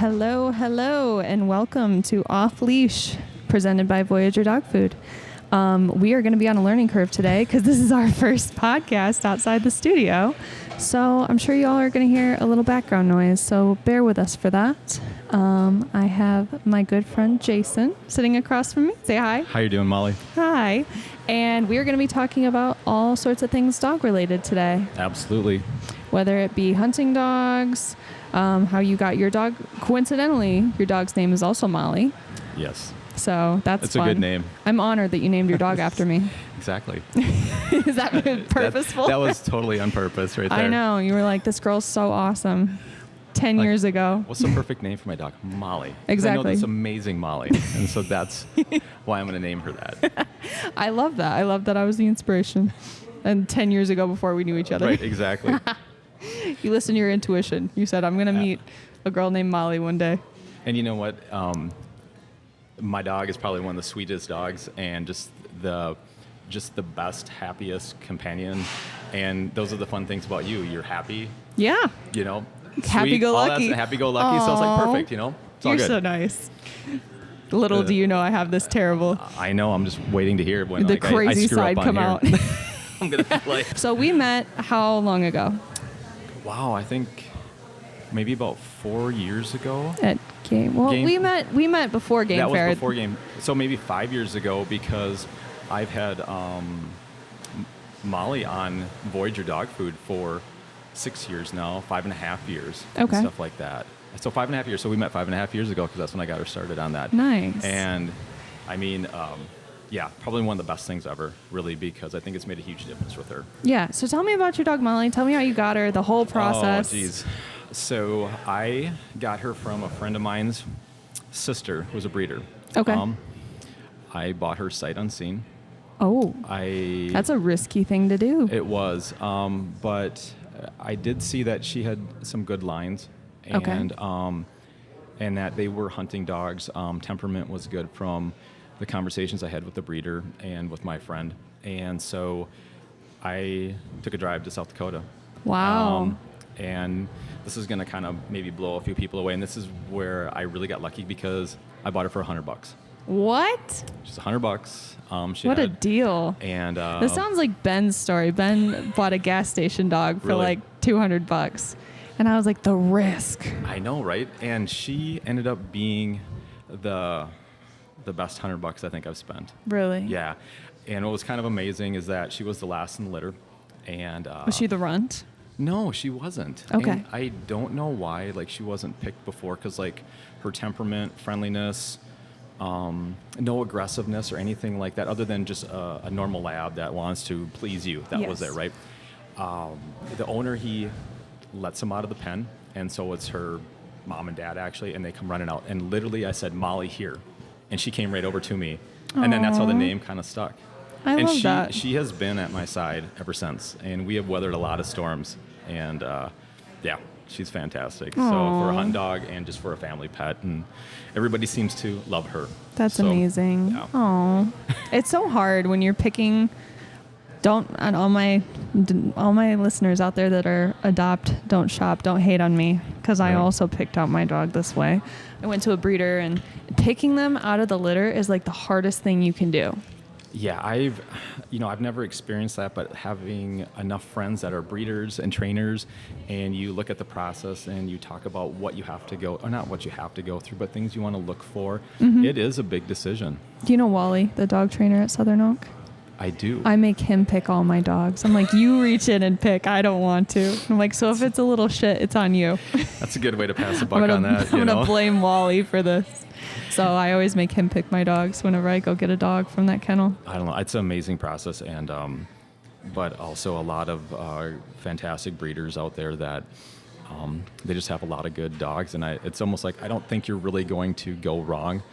Hello, and welcome to Off Leash, presented by Voyager Dog Food. We are going to be on a learning curve today because this is our first podcast outside the studio. So I'm sure y'all are going to hear a little background noise, so bear with us for that. I have my good friend Jason sitting across from me. Say hi. How you doing, Molly? Hi. And we are going to be talking about all sorts of things dog-related today. Absolutely. Whether it be hunting dogs, how you got your dog. Coincidentally, your dog's name is also Molly. Yes. So that's fun. A good name. I'm honored that you named your dog after me. Exactly. Is that purposeful? That was totally on purpose right there. I know. You were like, this girl's so awesome. 10 years ago. What's the perfect name for my dog? Molly. Exactly. I know this amazing Molly. And so that's why I'm going to name her that. I love that. I love that I was the inspiration. And 10 years ago before we knew each other. Right, exactly. You listened to your intuition. You said, I'm going to meet a girl named Molly one day. And you know what? My dog is probably one of the sweetest dogs and just the best, happiest companion. And those are the fun things about you. You're happy. Yeah. You know. Happy-go-lucky. Happy-go-lucky. So it's like perfect, you know? It's all You're good. so nice. Little do you know I have this terrible. I know. I'm just waiting to hear when the crazy I screw side up on come here. out. I'm going to be like. So we met how long ago? Wow, I think maybe about 4 years ago. At Game. Well, we met before Game Fair. That was before Game. So maybe 5 years ago because I've had Molly on Voyager Dog Food for 6 years now, 5.5 years, and stuff like that. So 5.5 years. So we met 5.5 years ago because that's when I got her started on that. Nice. And I mean, yeah, probably one of the best things ever, really, because I think it's made a huge difference with her. Yeah. So tell me about your dog, Molly. Tell me how you got her, the whole process. Oh, geez. So I got her from a friend of mine's sister who was a breeder. Okay. I bought her sight unseen. Oh. That's a risky thing to do. It was. But I did see that she had some good lines. And, and that they were hunting dogs. Temperament was good from the conversations I had with the breeder and with my friend. And so I took a drive to South Dakota. Wow. And this is going to kind of maybe blow a few people away. And this is where I really got lucky because I bought her for $100. What? Just $100. What a deal. And this sounds like Ben's story. Ben bought a gas station dog for like $200. And I was like, the risk. I know, right? And she ended up being the best $100 I think I've spent. Really? Yeah. And what was kind of amazing is that she was the last in the litter. And was she the runt? No, she wasn't. Okay. And I don't know why she wasn't picked before because her temperament, friendliness, no aggressiveness or anything like that other than just a normal lab that wants to please you. That was it, right? The owner, he lets them out of the pen, and so it's her mom and dad actually, and they come running out. And literally I said, Molly, here. And she came right over to me. Aww. And then that's how the name kind of stuck. I love that. She has been at my side ever since, and we have weathered a lot of storms. And yeah, she's fantastic. Aww. So for a hunt dog and just for a family pet, and everybody seems to love her. That's amazing. Yeah. Oh, it's so hard when you're picking. And all my listeners out there that are adopt, don't shop, don't hate on me because I also picked out my dog this way. I went to a breeder, and picking them out of the litter is like the hardest thing you can do. Yeah, I've never experienced that, but having enough friends that are breeders and trainers, and you look at the process and you talk about what you have to go, or not what you have to go through, but things you want to look for, It is a big decision. Do you know Wally, the dog trainer at Southern Oak? I do. I make him pick all my dogs. I'm like, you reach in and pick. I don't want to. I'm like, so if it's a little shit, it's on you. That's a good way to pass the buck on that. I'm going to blame Wally for this. So I always make him pick my dogs whenever I go get a dog from that kennel. I don't know. It's an amazing process, and but also a lot of fantastic breeders out there that they just have a lot of good dogs. And it's almost like I don't think you're really going to go wrong.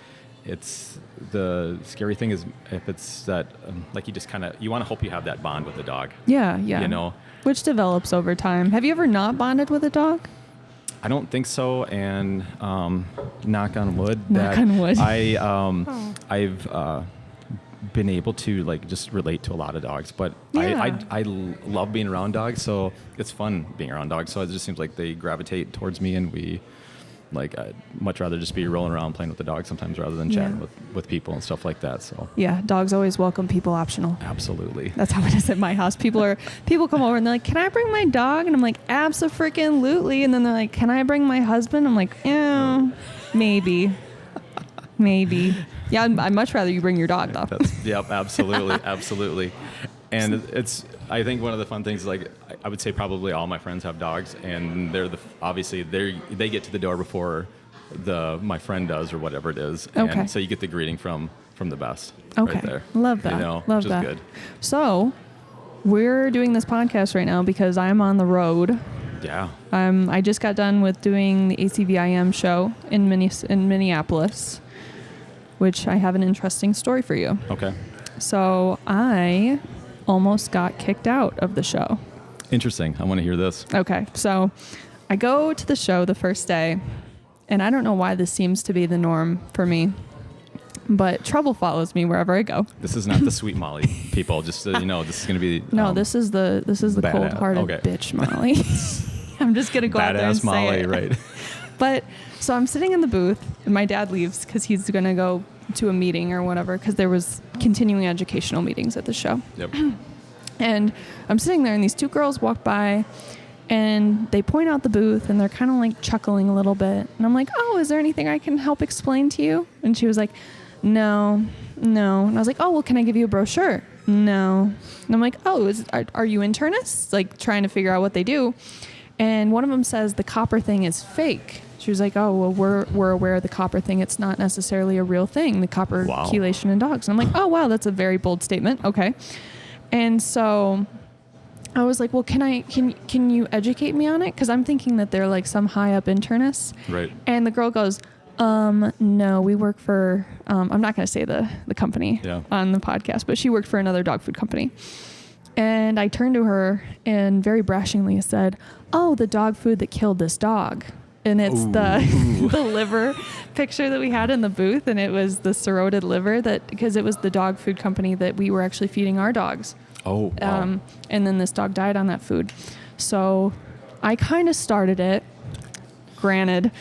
It's the scary thing is if it's that like you want to hope you have that bond with the dog. Yeah. You know, which develops over time. Have you ever not bonded with a dog? I don't think so, and knock on wood. I've been able to just relate to a lot of dogs, but I love being around dogs, so it's fun being around dogs. So it just seems like they gravitate towards me, and we Like, I'd much rather just be rolling around playing with the dog sometimes rather than chatting with people and stuff like that. So Yeah, dogs always welcome, people optional. absolutely. That's how it is at my house. People come over and they're like, "Can I bring my dog?" And I'm like, "Abso-freaking-lutely." And then they're like, "Can I bring my husband?" I'm like, "Yeah, maybe." Yeah, I'd much rather you bring your dog though. Yep, absolutely, absolutely. And I think one of the fun things is, like, I would say probably all my friends have dogs, and obviously they get to the door before my friend does or whatever it is. Okay. And so you get the greeting from the best Okay. right there. Love that. You know, Love which that. is good. So we're doing this podcast right now because I'm on the road. Yeah. I just got done with doing the ACVIM show in Minneapolis, which I have an interesting story for you. Okay. So I almost got kicked out of the show. Interesting. I want to hear this. Okay, so I go to the show the first day, and I don't know why this seems to be the norm for me, but trouble follows me wherever I go. This is not the sweet Molly, people. Just so you know, this is going to be No, this is the badass. cold-hearted Okay. bitch Molly. I'm just gonna go out there and badass Molly, say it. right? But so I'm sitting in the booth, and my dad leaves because he's gonna go to a meeting or whatever, because there was continuing educational meetings at the show. Yep. And I'm sitting there, and these two girls walk by, and they point out the booth, and they're kind of like chuckling a little bit. And I'm like, "Oh, is there anything I can help explain to you?" And she was like, No. And I was like, "Oh, well, can I give you a brochure?" No. And I'm like, "Oh, are you internists?" Like, trying to figure out what they do. And one of them says the copper thing is fake. She was like, "Oh, well, we're aware of the copper thing. It's not necessarily a real thing, the copper chelation in dogs." And I'm like, "Oh, wow, that's a very bold statement." Okay. And so I was like, "Well, can you educate me on it?" Because I'm thinking that they're like some high up internists. Right. And the girl goes, "No, we work for," I'm not going to say the company on the podcast, but she worked for another dog food company. And I turned to her and very brashingly said, "Oh, the dog food that killed this dog." And it's the liver picture that we had in the booth, and it was the cirrhotic liver because it was the dog food company that we were actually feeding our dogs. Oh, wow. And then this dog died on that food. So I kind of started it, granted.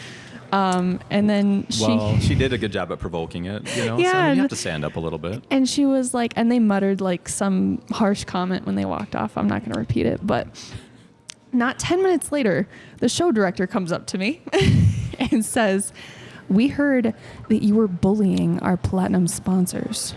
And then she did a good job at provoking it, you know? Yeah, so you have to stand up a little bit. And she was like, and they muttered like some harsh comment when they walked off. I'm not going to repeat it, but not 10 minutes later, the show director comes up to me and says, "We heard that you were bullying our platinum sponsors."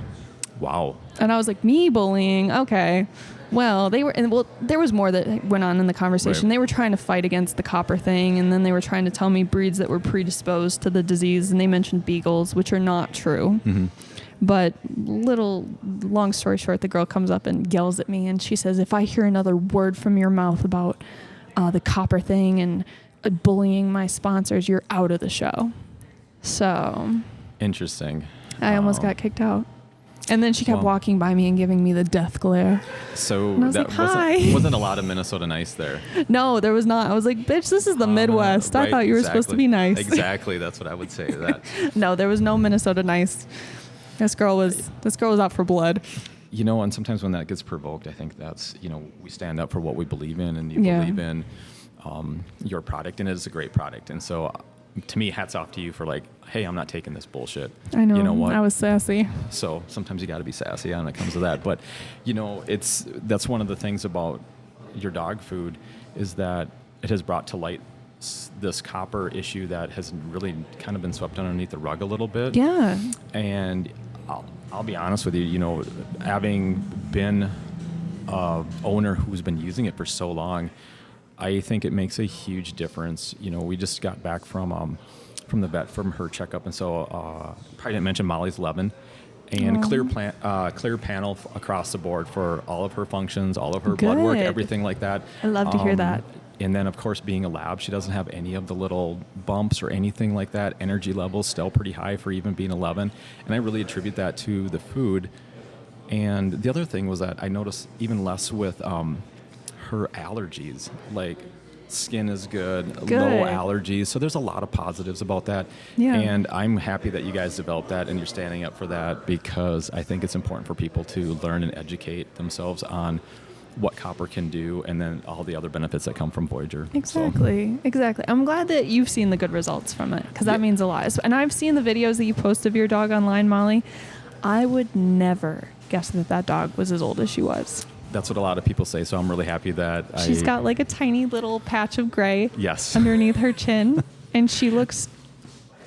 Wow. And I was like, "Me bullying? Okay." Well, there was more that went on in the conversation. Right. They were trying to fight against the copper thing, and then they were trying to tell me breeds that were predisposed to the disease, and they mentioned beagles, which are not true. Mm-hmm. But long story short, the girl comes up and yells at me, and she says, "If I hear another word from your mouth about the copper thing and bullying my sponsors, you're out of the show." So Interesting. I almost got kicked out. And then she kept walking by me and giving me the death glare. So and I was that like, "Hi." wasn't a lot of Minnesota nice there. No, there was not. I was like, "Bitch, this is the Midwest. I thought you were supposed to be nice." Exactly. That's what I would say to that. No, there was no Minnesota nice. This girl was out for blood. You know, and sometimes when that gets provoked, I think that's, you know, we stand up for what we believe in, and you believe in your product, and it is a great product. And so to me, hats off to you for like, "Hey, I'm not taking this bullshit." I know. You know what? I was sassy. So sometimes you got to be sassy when it comes to that. But, you know, that's one of the things about your dog food is that it has brought to light this copper issue that has really kind of been swept underneath the rug a little bit. Yeah. And I'll be honest with you, you know, having been an owner who's been using it for so long, I think it makes a huge difference. You know, we just got back from the vet from her checkup, and so probably didn't mention Molly's 11, and clear panel across the board for all of her functions, all of her blood work, everything like that. I love to hear that. And then, of course, being a lab, she doesn't have any of the little bumps or anything like that. Energy levels still pretty high for even being 11. And I really attribute that to the food. And the other thing was that I noticed even less with her allergies. Like, skin is good, low allergies. So there's a lot of positives about that. Yeah. And I'm happy that you guys developed that and you're standing up for that, because I think it's important for people to learn and educate themselves on what copper can do, and then all the other benefits that come from Voyager. Exactly. I'm glad that you've seen the good results from it, because that means a lot. And I've seen the videos that you post of your dog online, Molly. I would never guess that dog was as old as she was. That's what a lot of people say, so I'm really happy that She's got like a tiny little patch of gray yes. underneath her chin, and she looks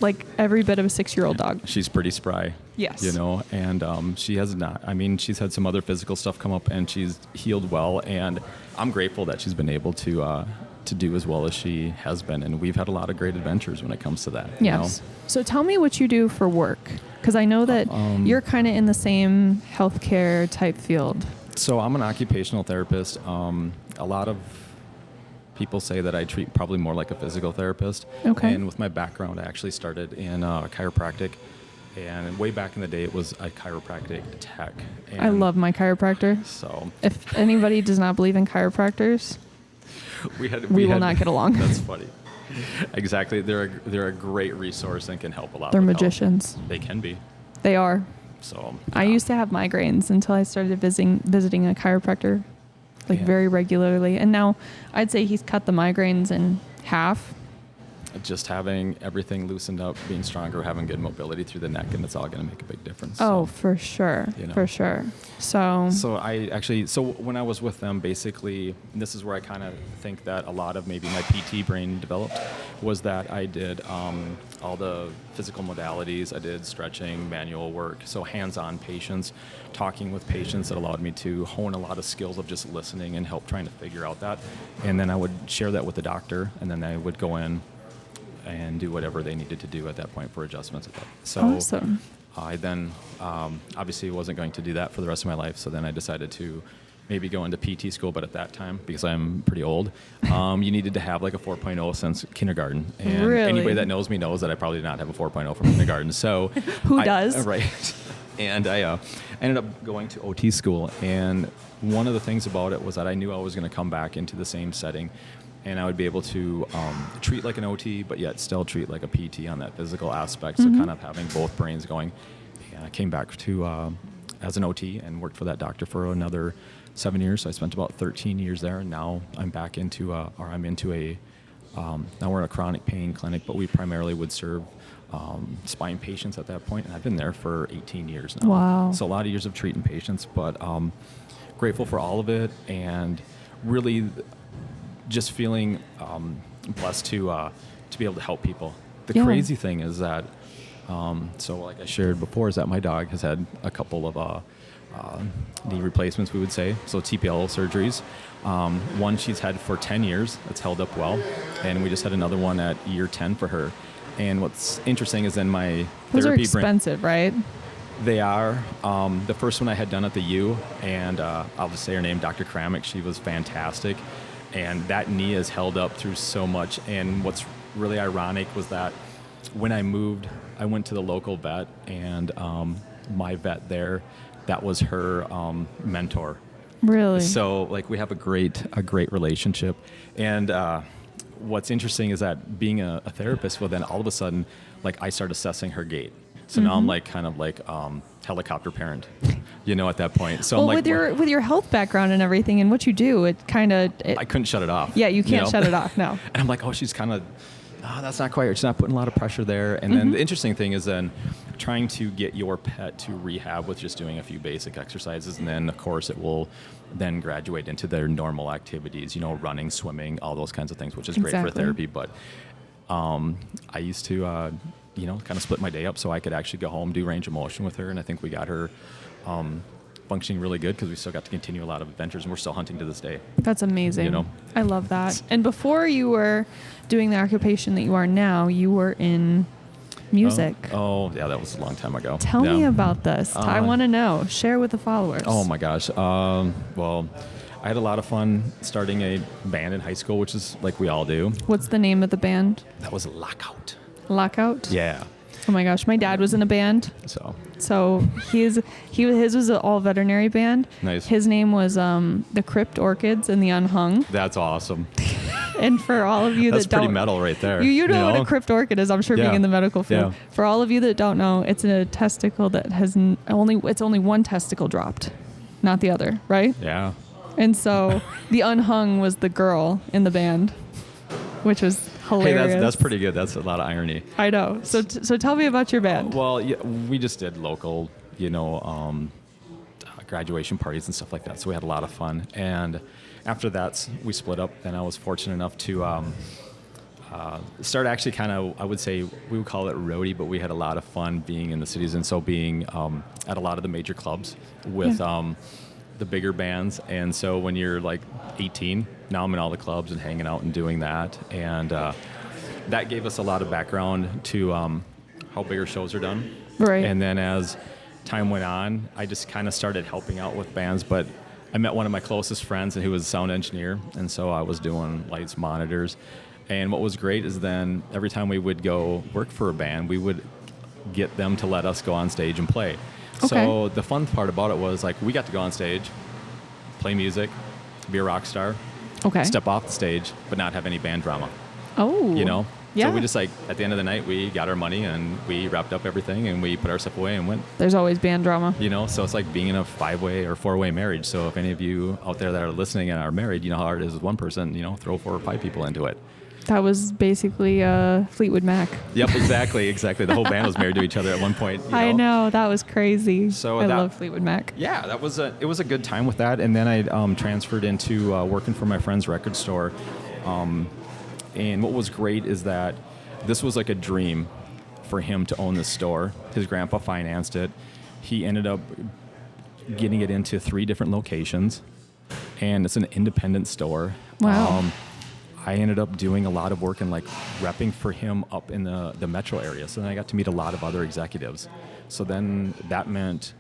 like every bit of a 6-year-old dog. She's pretty spry. Yes. You know, and she has not. I mean, she's had some other physical stuff come up, and she's healed well, and I'm grateful that she's been able to do as well as she has been, and we've had a lot of great adventures when it comes to that. Yes. You know? So tell me what you do for work, because I know that you're kind of in the same healthcare type field. So I'm an occupational therapist. A lot of people say that I treat probably more like a physical therapist. Okay. And with my background, I actually started in chiropractic. And way back in the day, it was a chiropractic tech. And I love my chiropractor. So if anybody does not believe in chiropractors, we will not get along. That's funny. Exactly. They're a great resource and can help a lot. They're with magicians. health. They can be. They are. So I used to have migraines until I started visiting a chiropractor very regularly. And now I'd say he's cut the migraines in half. Just having everything loosened up, being stronger, having good mobility through the neck, and it's all going to make a big difference. Oh, for sure. You know. For sure. So when I was with them, basically, and this is where I kind of think that a lot of maybe my PT brain developed, was that I did all the physical modalities. I did stretching, manual work, so hands-on patients, talking with patients that allowed me to hone a lot of skills of just listening and help trying to figure out that. And then I would share that with the doctor, and then they would go in and do whatever they needed to do at that point for adjustments. So awesome. I then obviously wasn't going to do that for the rest of my life, so then I decided to maybe go into PT school, but at that time, because I'm pretty old, you needed to have like a 4.0 since kindergarten. And really? Anybody that knows me knows that I probably did not have a 4.0 from kindergarten. So Who does? Right. And I ended up going to OT school, and one of the things about it was that I knew I was going to come back into the same setting, and I would be able to treat like an OT, but yet still treat like a PT on that physical aspect. So kind of having both brains going. And I came back to as an OT and worked for that doctor for another 7 years. So I spent about 13 years there, and now I'm back into now we're in a chronic pain clinic, but we primarily would serve spine patients at that point, and I've been there for 18 years now. Wow. So a lot of years of treating patients, but grateful for all of it, and really just feeling blessed to be able to help people. The crazy thing is that, so like I shared before, is that my dog has had a couple of knee replacements, we would say, so TPL surgeries. One she's had for 10 years, it's held up well, and we just had another one at year 10 for her. And what's interesting is then my those therapy are expensive, right? They are. The first one I had done at the U, and I'll just say her name, Dr. Kramick. She was fantastic. And that knee has held up through so much. And what's really ironic was that when I moved, I went to the local vet, and my vet there, that was her mentor. Really? So like we have a great relationship. And what's interesting is that being a therapist, well, then all of a sudden, like I start assessing her gait. So now I'm like kind of like helicopter parent, at that point. So well, I'm like, with your health background and everything and what you do, it kind of I couldn't shut it off. Yeah, you can't shut it off. No. And I'm like, oh, she's kind of, that's not quite. She's not putting a lot of pressure there. And then the interesting thing is then trying to get your pet to rehab with just doing a few basic exercises, and then of course it will then graduate into their normal activities. Running, swimming, all those kinds of things, which is great for therapy. But I used to. Kind of split my day up so I could actually go home, do range of motion with her, and I think we got her functioning really good because we still got to continue a lot of adventures, and we're still hunting to this day. That's amazing. I love that. And before you were doing the occupation that you are now, you were in music. Oh, yeah, that was a long time ago. Tell me about this. I want to know. Share with the followers. Oh my gosh. Well, I had a lot of fun starting a band in high school, which is like we all do. What's the name of the band? That was Lockout. Lockout? Yeah. Oh my gosh, my dad was in a band. So his was an all veterinary band. Nice. His name was the Crypt Orchids and the Unhung. That's awesome. And for all of you that don't, that's pretty metal right there. You know what a crypt orchid is, I'm sure, being in the medical field. Yeah. For all of you that don't know, it's a testicle that has only one testicle dropped, not the other, right? Yeah. And so the unhung was the girl in the band, which was hilarious. Hey, that's pretty good. That's a lot of irony. I know. So tell me about your band. Well, yeah, we just did local, graduation parties and stuff like that. So we had a lot of fun. And after that, we split up. And I was fortunate enough to start actually kind of, I would say, we would call it roadie, but we had a lot of fun being in the cities. And so being at a lot of the major clubs with the bigger bands. And so when you're like 18, now I'm in all the clubs and hanging out and doing that. And that gave us a lot of background to how bigger shows are done. Right. And then as time went on, I just kind of started helping out with bands. But I met one of my closest friends, and who was a sound engineer. And so I was doing lights, monitors. And what was great is then every time we would go work for a band, we would get them to let us go on stage and play. Okay. So the fun part about it was, like, we got to go on stage, play music, be a rock star, Okay. step off the stage, but not have any band drama. Oh. Yeah. So we just, like, at the end of the night, we got our money and we wrapped up everything and we put our stuff away and went. There's always band drama. So it's like being in a 5-way or 4-way marriage. So if any of you out there that are listening and are married, you know how hard it is with one person, throw 4 or 5 people into it. That was basically Fleetwood Mac. Yep, exactly. The whole band was married to each other at one point. I know, that was crazy. So I love Fleetwood Mac. Yeah, it was a good time with that, and then I transferred into working for my friend's record store. And what was great is that this was like a dream for him to own this store. His grandpa financed it. He ended up getting it into 3 different locations, and it's an independent store. Wow. I ended up doing a lot of work and, like, repping for him up in the metro area. So then I got to meet a lot of other executives. So then that meant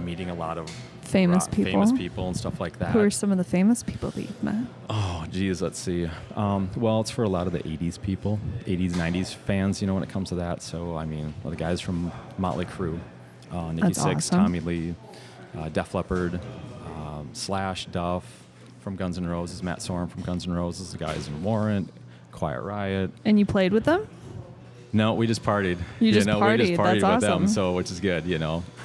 meeting a lot of famous people and stuff like that. Who are some of the famous people that you've met? Oh, geez, let's see. Well, it's for a lot of the 80s people, 80s, 90s fans, when it comes to that. So, I mean, the guys from Motley Crue, Nikki Sixx, awesome. Tommy Lee, Def Leppard, Slash, Duff, from Guns N' Roses, Matt Sorum from Guns N' Roses, the guys in Warrant, Quiet Riot. And you played with them? No, we just partied. We just partied. That's with awesome. them, so which is good,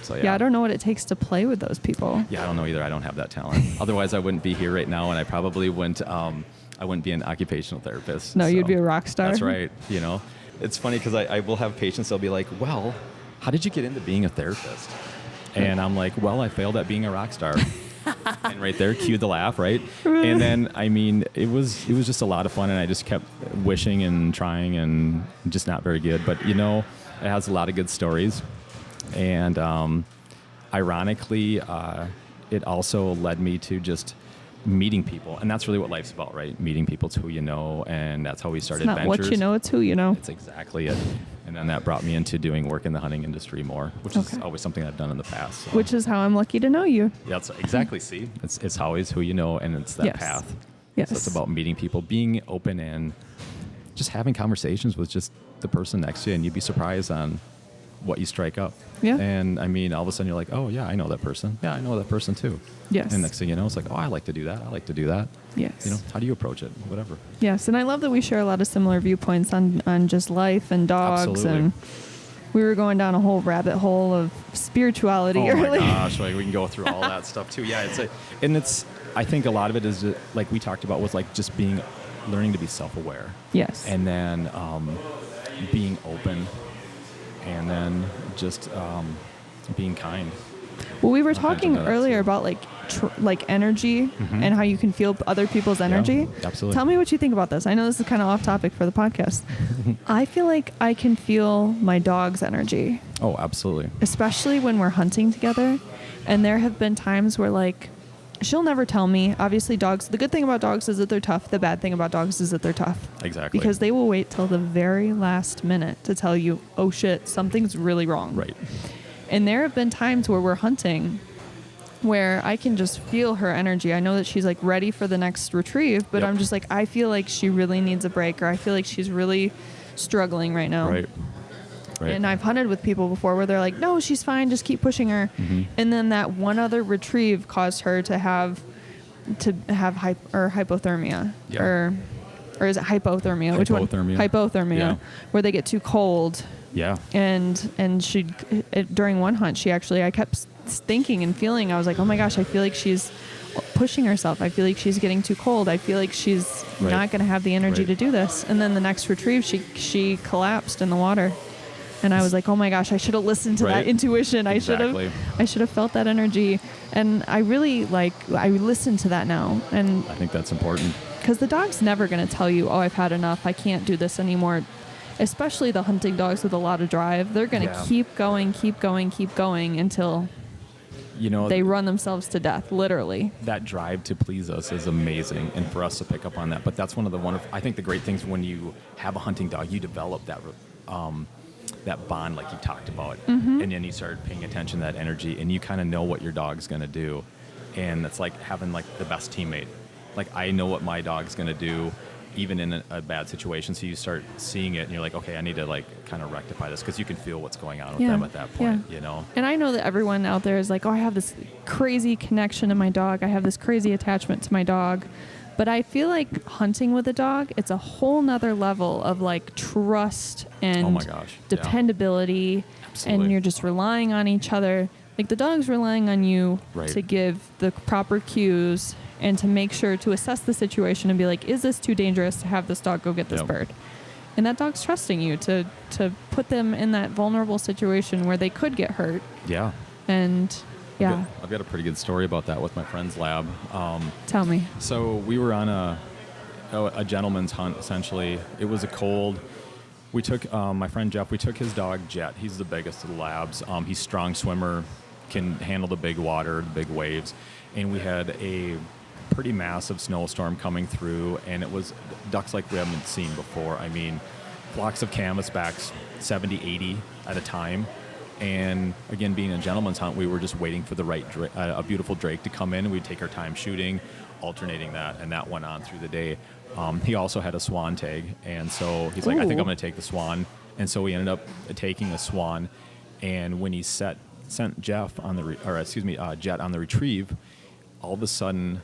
So yeah, I don't know what it takes to play with those people. Yeah, I don't know either. I don't have that talent. Otherwise, I wouldn't be here right now, and I probably wouldn't. I wouldn't be an occupational therapist. No, so. you'd be a rock star. That's right. It's funny because I will have patients. They'll be like, "Well, how did you get into being a therapist?" And I'm like, "Well, I failed at being a rock star." And right there, cue the laugh, right? And then, I mean, it was just a lot of fun, and I just kept wishing and trying and just not very good. But, it has a lot of good stories. And ironically, it also led me to just meeting people. And that's really what life's about, right? Meeting people, it's who you know, and that's how we started It's not Ventures. what you know, it's who you know. That's exactly it. And then that brought me into doing work in the hunting industry more, which is always something I've done in the past. So. Which is how I'm lucky to know you. Yeah, that's exactly. See, it's always who you know, and it's that Yes. path. Yes. So it's about meeting people, being open, and just having conversations with just the person next to you, and you'd be surprised on what you strike up. Yeah. And I mean, all of a sudden you're like, oh yeah, I know that person. Yeah, I know that person too. Yes. And next thing you know, it's like, oh, I like to do that. I like to do that. Yes. How do you approach it? Whatever. Yes, and I love that we share a lot of similar viewpoints on just life and dogs. Absolutely. And we were going down a whole rabbit hole of spirituality Oh earlier. my gosh, like we can go through all that stuff too. Yeah, I think a lot of it is like we talked about was like just learning to be self-aware. Yes. And then being open, and then just being kind. Well, we were talking earlier about like energy and how you can feel other people's energy. Yeah, absolutely. Tell me what you think about this. I know this is kind of off topic for the podcast. I feel like I can feel my dog's energy. Oh, absolutely. Especially when we're hunting together. And there have been times where, like, she'll never tell me. Obviously, dogs, the good thing about dogs is that they're tough. The bad thing about dogs is that they're tough. Exactly. Because they will wait till the very last minute to tell you, oh shit, something's really wrong. Right. And there have been times where we're hunting where I can just feel her energy. I know that she's like ready for the next retrieve, but Yep. I'm just like, I feel like she really needs a break, or I feel like she's really struggling right now. Right. And I've hunted with people before where they're like, no, she's fine, just keep pushing her. And then that one other retrieve caused her to have hypothermia. Yeah. Or is it hypothermia? Which one? Hypothermia. Hypothermia. Yeah. Where they get too cold. Yeah. And she, during one hunt, I kept thinking and feeling, I was like, oh my gosh, I feel like she's pushing herself. I feel like she's getting too cold. I feel like she's Right. not going to have the energy Right. to do this. And then the next retrieve, she collapsed in the water. And I was like, oh my gosh, I should have listened to that Right. intuition. Exactly. I should have felt that energy. And I really I listen to that now. And I think that's important. because the dog's never going to tell you, oh, I've had enough. I can't do this anymore. Especially the hunting dogs with a lot of drive. They're going to Yeah. keep going until You know, they run themselves to death, literally. that drive to please us is amazing, and for us to pick up on that. But that's one of the wonderful. I think the great things when you have a hunting dog, you develop that bond, like you talked about, and then you start paying attention to that energy, and you kind of know what your dog's going to do, and it's like having like the best teammate. Like I know what my dog's going to do, even in a bad situation. So you start seeing it, and you're like, okay, I need to like kind of rectify this, because you can feel what's going on with them at that point. Yeah. You know. And I know that everyone out there is like, oh, I have this crazy connection to my dog. I have this crazy attachment to my dog. But I feel like hunting with a dog, it's a whole nother level of like trust and Oh my gosh, yeah. dependability. Absolutely. And you're just relying on each other. Like the dog's relying on you Right. to give the proper cues and to make sure to assess the situation and be like, is this too dangerous to have this dog go get this Yep. bird? And that dog's trusting you to put them in that vulnerable situation where they could get hurt. Yeah. And yeah, I've got a pretty good story about that with my friend's lab. tell me. So we were on a gentleman's hunt, essentially. It was a cold. We took, my friend Jeff, we took his dog Jet. He's the biggest of the labs. He's a strong swimmer, can handle the big water, the big waves. And we had a pretty massive snowstorm coming through, and it was ducks like we haven't seen before. I mean, flocks of canvasbacks, 70, 80 at a time. And again, being a gentleman's hunt, we were just waiting for the right, a beautiful drake to come in, and we'd take our time shooting, alternating that, and that went on through the day. He also had a swan tag, and so he's like, I think I'm going to take the swan. And so we ended up taking the swan, and when he sent Jet on the retrieve, all of a sudden,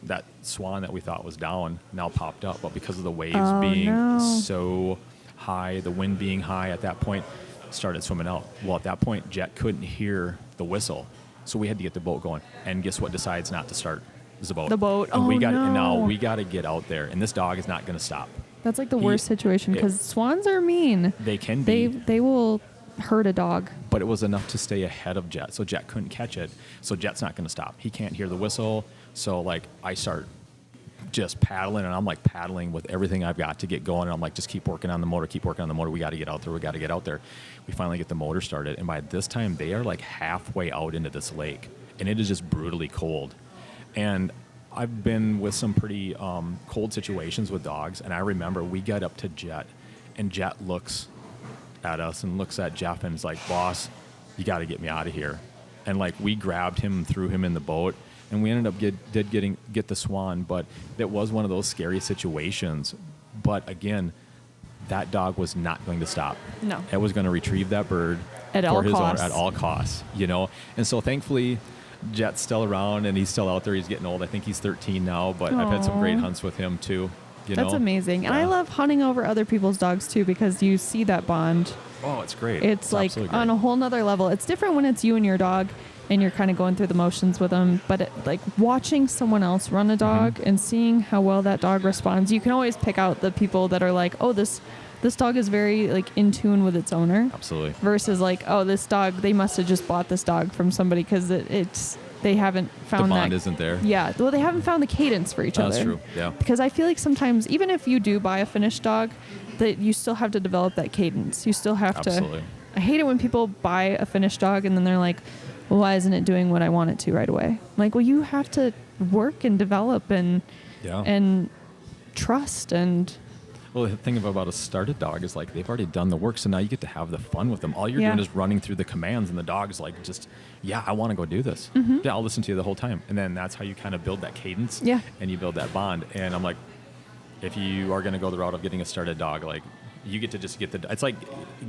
that swan that we thought was down now popped up, but because of the waves being so high, the wind being high at that point, started swimming out. Well, at that point, Jet couldn't hear the whistle, so we had to get the boat going. And guess what decides not to start? Is the boat. The boat. And and now no. we got to get out there, and this dog is not going to stop. That's like the worst situation because swans are mean. They can be. They will hurt a dog. But it was enough to stay ahead of Jet, so Jet couldn't catch it. So Jet's not going to stop. He can't hear the whistle. So like I start just paddling, and I'm like paddling with everything I've got to get going. And I'm like, just keep working on the motor, We got to get out there. We finally get the motor started, and by this time they are like halfway out into this lake, and it is just brutally cold. And I've been with some pretty cold situations with dogs, and I remember we got up to Jet, and Jet looks at us and looks at Jeff and is like, boss, you got to get me out of here. And like we grabbed him and threw him in the boat, and we ended up get the swan. But it was one of those scary situations. But again, that dog was not going to stop. No. It was going to retrieve that bird At for all his costs. owner at all costs, you know. And so thankfully, Jet's still around, and he's still out there. He's getting old. I think he's 13 now, but I've had some great Aw. hunts with him too. That's amazing. And I love hunting over other people's dogs too because you see that bond. Oh, it's great. It's like absolutely on great. a whole nother level. It's different when it's you and your dog and you're kind of going through the motions with them. But like watching someone else run a dog and seeing how well that dog responds, you can always pick out the people that are like, oh, this dog is very like in tune with its owner. Absolutely. Versus like, oh, this dog, they must have just bought this dog from somebody because they haven't found The bond that. isn't there. Yeah. Well, they haven't found the cadence for each other. That's true. Yeah. Because I feel like sometimes, even if you do buy a finished dog, that you still have to develop that cadence. You still have Absolutely. to. I hate it when people buy a finished dog and then they're like, well, why isn't it doing what I want it to right away? I'm like, well, you have to work and develop and trust and. Well, the thing about a started dog is like they've already done the work, so now you get to have the fun with them. All you're doing is running through the commands, and the dog's like, just, yeah, I want to go do this. Yeah, I'll listen to you the whole time. And then that's how you kind of build that cadence, and you build that bond. And I'm like, if you are going to go the route of getting a started dog, like, you get to just get it's like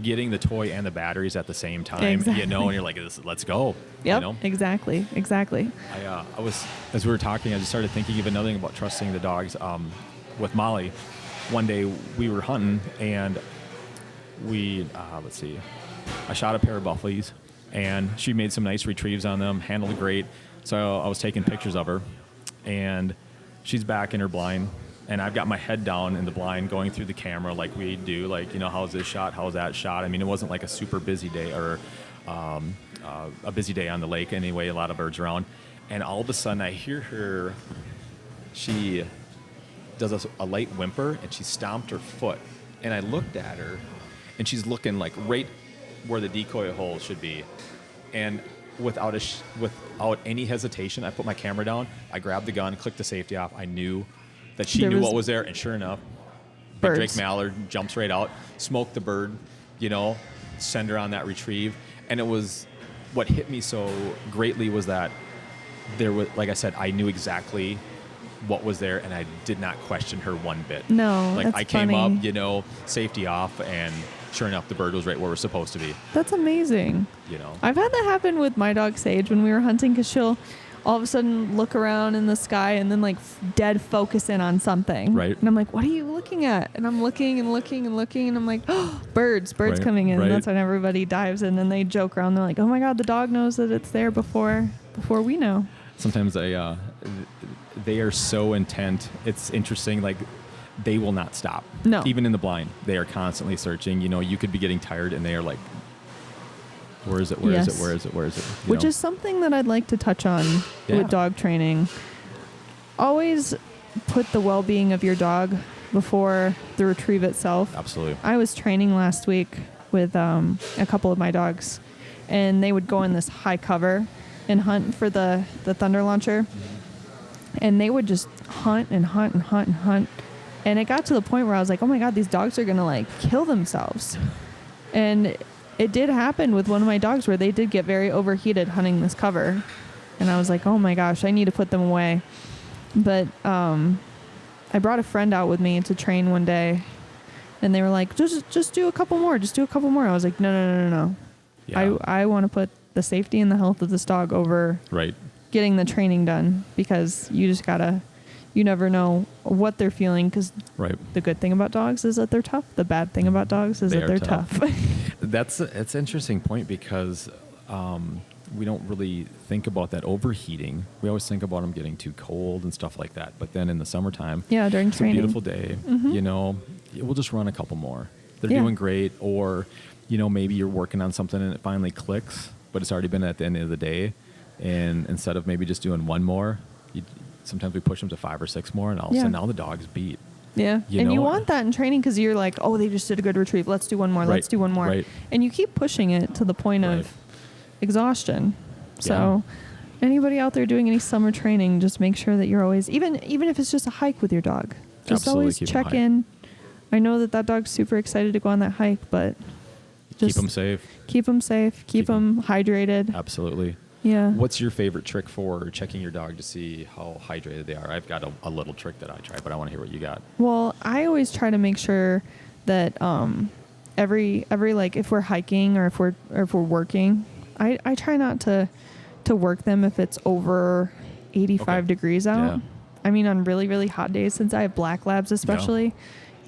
getting the toy and the batteries at the same time, you know, and you're like, let's go. Yep, you know? exactly. I was, as we were talking, I just started thinking of another thing about trusting the dogs with Molly. One day we were hunting, and we, I shot a pair of buffalies, and she made some nice retrieves on them, handled great. So I was taking pictures of her, and she's back in her blind, and I've got my head down in the blind going through the camera like we do, like, how's this shot, how's that shot. I mean, it wasn't like a super busy day or a busy day on the lake anyway, a lot of birds around, and all of a sudden I hear her, she does a light whimper, and she stomped her foot, and I looked at her, and she's looking like right where the decoy hole should be, and without any hesitation, I put my camera down, I grabbed the gun, clicked the safety off. I knew that she knew what was there, and sure enough, big Drake Mallard jumps right out, smoked the bird, send her on that retrieve. And it was, what hit me so greatly was that there was, like I said, I knew exactly what was there, and I did not question her one bit. No, like that's I came funny. up, safety off, and sure enough, the bird was right where we're supposed to be. That's amazing. I've had that happen with my dog Sage when we were hunting, because she'll all of a sudden look around in the sky and then like dead focus in on something. Right. And I'm like, what are you looking at? And I'm looking and looking and looking, and I'm like, oh, birds coming in. Right. And that's when everybody dives in and they joke around. They're like, oh my God, the dog knows that it's there before we know. Sometimes they are so intent. It's interesting. Like, they will not stop. No. Even in the blind, they are constantly searching. You could be getting tired, and they are like, where is it? Where is it? Where is it? Where is it? Which is something that I'd like to touch on with dog training. Always put the well-being of your dog before the retrieve itself. Absolutely. I was training last week with a couple of my dogs, and they would go in this high cover and hunt for the thunder launcher. And they would just hunt and hunt and hunt and hunt. And it got to the point where I was like, oh my God, these dogs are going to like kill themselves. And it did happen with one of my dogs where they did get very overheated hunting this cover. And I was like, oh my gosh, I need to put them away. But I brought a friend out with me to train one day, and they were like, just do a couple more. Just do a couple more. I was like, no. Yeah. I want to put the safety and the health of this dog over getting the training done, because you just you never know what they're feeling, because the good thing about dogs is that they're tough. The bad thing about dogs is that they're tough. It's an interesting point, because we don't really think about that overheating. We always think about them getting too cold and stuff like that. But then in the summertime, during it's training, a beautiful day, we'll just run a couple more. They're doing great. Or, maybe you're working on something and it finally clicks, but it's already been at the end of the day. And instead of maybe just doing one more, sometimes we push them to 5 or 6 more, and all of a sudden now the dog's beat. Yeah. You want that in training, because you're like, oh, they just did a good retrieve. Let's do one more. Let's do one more. Right. And you keep pushing it to the point of exhaustion. So anybody out there doing any summer training, just make sure that you're always, even if it's just a hike with your dog, just always check in. I know that dog's super excited to go on that hike, but just keep them safe. Keep them safe. Keep them hydrated. Absolutely. Yeah. What's your favorite trick for checking your dog to see how hydrated they are? I've got a little trick that I try, but I want to hear what you got. Well, I always try to make sure that every like if we're hiking or if we're working, I try not to work them if it's over 85 degrees out. Yeah. I mean, on really, really hot days, since I have black labs especially,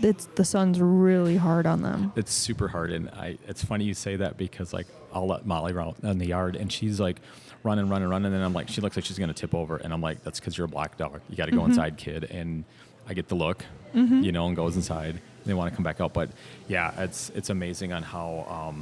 the sun's really hard on them. It's super hard, and it's funny you say that, because like I'll let Molly run in the yard, and she's like running, and then I'm like, she looks like she's gonna tip over, and I'm like, that's because you're a black dog. You got to go inside, kid. And I get the look, and goes inside. They want to come back out, but yeah, it's amazing on how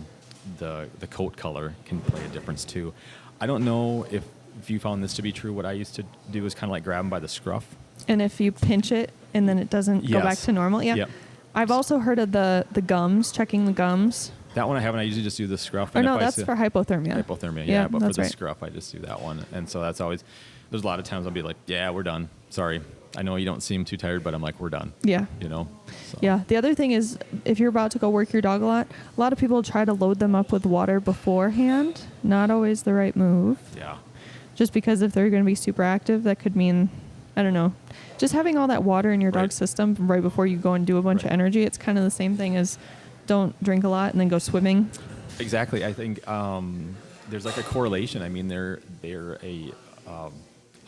the coat color can play a difference too. I don't know if you found this to be true. What I used to do is kind of like grab them by the scruff. And if you pinch it and then it doesn't go back to normal. Yeah. Yep. I've also heard of the gums, checking the gums. That one I haven't. I usually just do the scruff. Or no, that's for hypothermia. Hypothermia, yeah. But for the scruff, I just do that one. And so that's always, there's a lot of times I'll be like, yeah, we're done. Sorry. I know you don't seem too tired, but I'm like, we're done. Yeah. So. Yeah. The other thing is, if you're about to go work your dog a lot of people try to load them up with water beforehand. Not always the right move. Yeah. Just because if they're going to be super active, that could mean, I don't know, just having all that water in your dog's system right before you go and do a bunch of energy. It's kind of the same thing as don't drink a lot and then go swimming. Exactly. I think there's like a correlation. I mean, they're a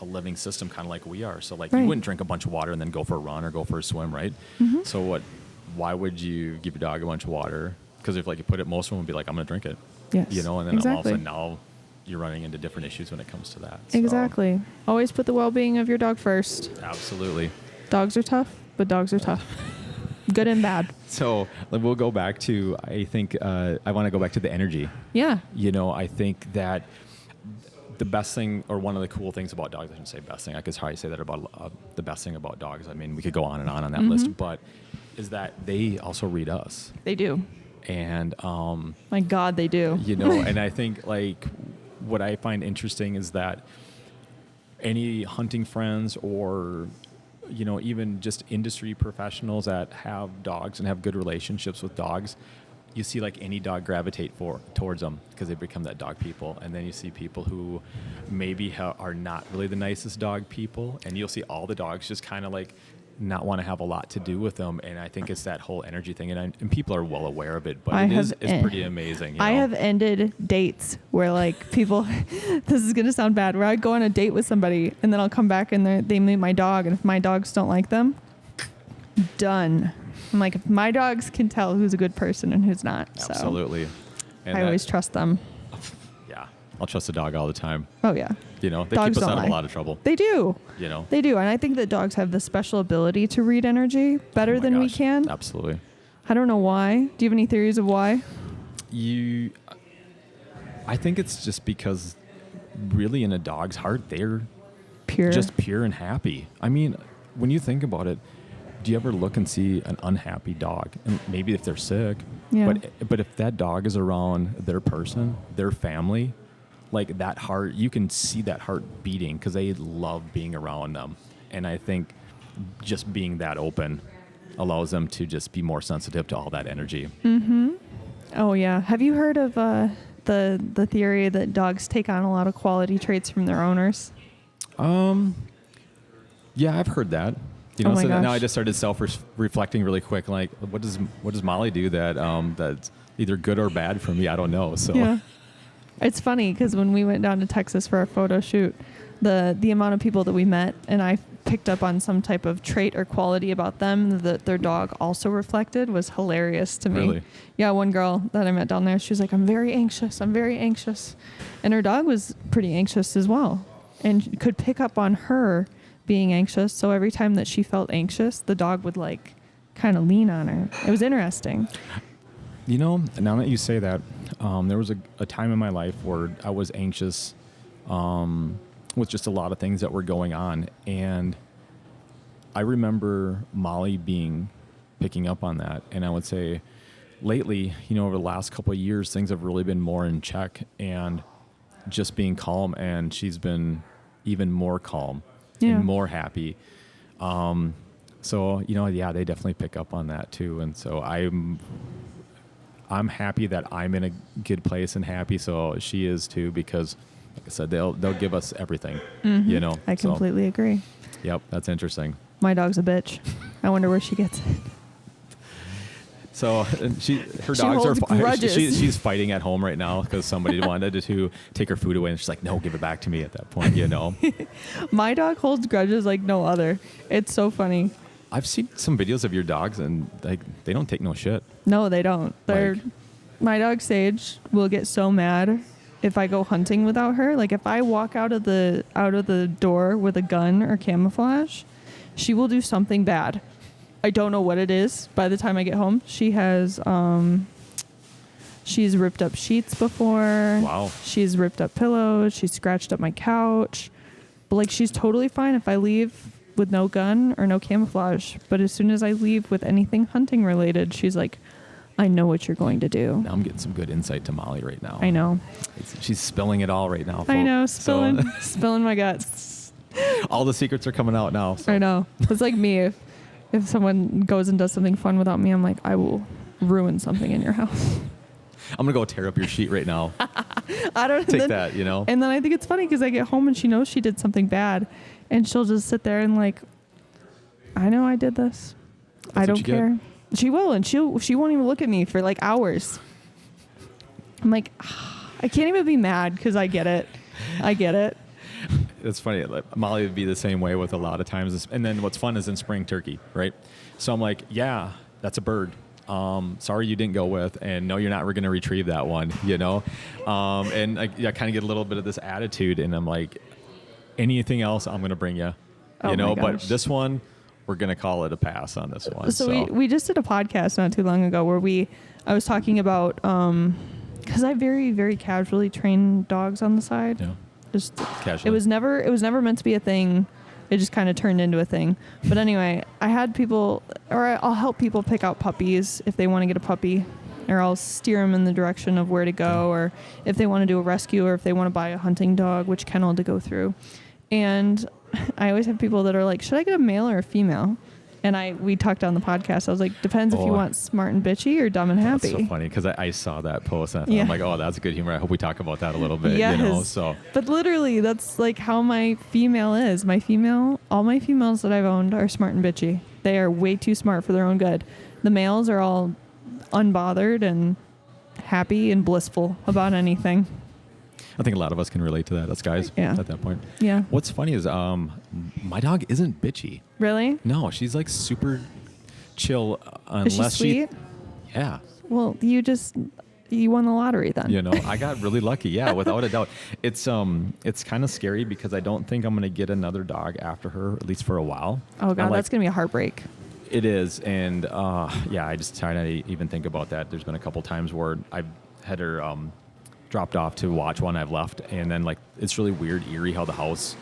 living system, kind of like we are. So like you wouldn't drink a bunch of water and then go for a run or go for a swim, right? Mm-hmm. So why would you give your dog a bunch of water? Because if like you put it, most of them would be like, I'm going to drink it. Yes. And then all of a sudden now you're running into different issues when it comes to that. So, Exactly. Always put the well-being of your dog first. absolutely. Dogs are tough, but dogs are tough. Good and bad. So we'll go back to, I think, I want to go back to the energy. Yeah. I think that the best thing, or one of the cool things about dogs, I shouldn't say best thing, I guess how you say that about the best thing about dogs. I mean, we could go on that list, but is that they also read us. They do. And, My God, they do. and I think like what I find interesting is that any hunting friends or, even just industry professionals that have dogs and have good relationships with dogs, you see like any dog gravitate towards them because they become that dog people. And then you see people who maybe are not really the nicest dog people, and you'll see all the dogs just kind of like not want to have a lot to do with them. And I think it's that whole energy thing, and people are well aware of it, but it's pretty amazing. I have ended dates where like people, this is going to sound bad, where I go on a date with somebody and then I'll come back and they meet my dog, and if my dogs don't like them, done. I'm like, if my dogs can tell who's a good person and who's not. Absolutely. And I always trust them. Yeah. I'll trust a dog all the time. Oh yeah. They Dogs keep us don't out of lie. a lot of trouble. They do. They do. And I think that dogs have the special ability to read energy better than we can. Absolutely. I don't know why. Do you have any theories of why? I think it's just because really in a dog's heart, they're Pure. just pure and happy. I mean, when you think about it, do you ever look and see an unhappy dog? And maybe if they're sick, Yeah. but if that dog is around their person, their family, like that heart, you can see that heart beating because they love being around them. And I think just being that open allows them to just be more sensitive to all that energy. Mm-hmm. Oh yeah. Have you heard of the theory that dogs take on a lot of quality traits from their owners? Yeah, I've heard that. Oh my gosh. Now I just started self-reflecting really quick. Like, what does Molly do that's either good or bad for me? I don't know. So yeah, it's funny because when we went down to Texas for our photo shoot, the amount of people that we met, and I picked up on some type of trait or quality about them that their dog also reflected, was hilarious to me. Really? Yeah, one girl that I met down there, she was like, I'm very anxious, and her dog was pretty anxious as well, and could pick up on her being anxious. So every time that she felt anxious, the dog would like kind of lean on her. It was interesting. now that you say that, there was a time in my life where I was anxious with just a lot of things that were going on. And I remember Molly picking up on that. And I would say lately, over the last couple of years, things have really been more in check and just being calm. And she's been even more calm. Yeah. And more happy. So, they definitely pick up on that too. And so I'm happy that I'm in a good place and happy. So she is too, because like I said, they'll give us everything, I completely agree. Yep. That's interesting. My dog's a bitch. I wonder where she gets it. So her dogs holds grudges. She's fighting at home right now because somebody wanted to take her food away, and she's like, "No, give it back to me." At that point, My dog holds grudges like no other. It's so funny. I've seen some videos of your dogs, and like they don't take no shit. No, they don't. My dog Sage will get so mad if I go hunting without her. Like if I walk out of the door with a gun or camouflage, she will do something bad. I don't know what it is. By the time I get home, she has, she's ripped up sheets before. Wow. She's ripped up pillows. She's scratched up my couch. But like, she's totally fine if I leave with no gun or no camouflage. But as soon as I leave with anything hunting related, she's like, I know what you're going to do. Now I'm getting some good insight to Molly right now. I know. She's spilling it all right now, folks. I know, spilling my guts. All the secrets are coming out now. So. I know. It's like me. If someone goes and does something fun without me, I'm like, I will ruin something in your house. I'm going to go tear up your sheet right now. I don't take that. And then I think it's funny because I get home and she knows she did something bad, and she'll just sit there and like, I know I did this. I don't care. She will, and she won't even look at me for like hours. I'm like, I can't even be mad because I get it. It's funny. Like, Molly would be the same way with a lot of times. And then what's fun is in spring turkey, right? So I'm like, yeah, that's a bird. sorry you didn't go with, and no, you're not going to retrieve that one, you know? And I kind of get a little bit of this attitude, and I'm like, anything else, I'm going to bring you, you know? But this one, we're going to call it a pass on this one. So we just did a podcast not too long ago where I was talking about, because I very, very casually train dogs on the side. Yeah. Just casually. It was never meant to be a thing. It just kind of turned into a thing. But anyway, I had people, or I'll help people pick out puppies if they want to get a puppy, or I'll steer them in the direction of where to go, or if they want to do a rescue, or if they want to buy a hunting dog, which kennel to go through. And I always have people that are like, should I get a male or a female? And we talked on the podcast. I was like, depends if you want smart and bitchy or dumb and happy. That's so funny because I saw that post and I thought, I'm like, oh, that's good humor. I hope we talk about that a little bit. Yes. You know, so. But literally, that's like how my female is. All my females that I've owned are smart and bitchy. They are way too smart for their own good. The males are all unbothered and happy and blissful about anything. I think a lot of us can relate to that as guys at that point. Yeah. What's funny is my dog isn't bitchy. Really? No, she's like super chill unless is she sweet? Yeah. Well, you won the lottery then. You know, I got really lucky. Yeah, without a doubt. It's kind of scary because I don't think I'm going to get another dog after her, at least for a while. Oh God, that's going to be a heartbreak. It is. And I just try not to even think about that. There's been a couple times where I've had her dropped off to watch one I've left, and then like it's really weird, eerie how the house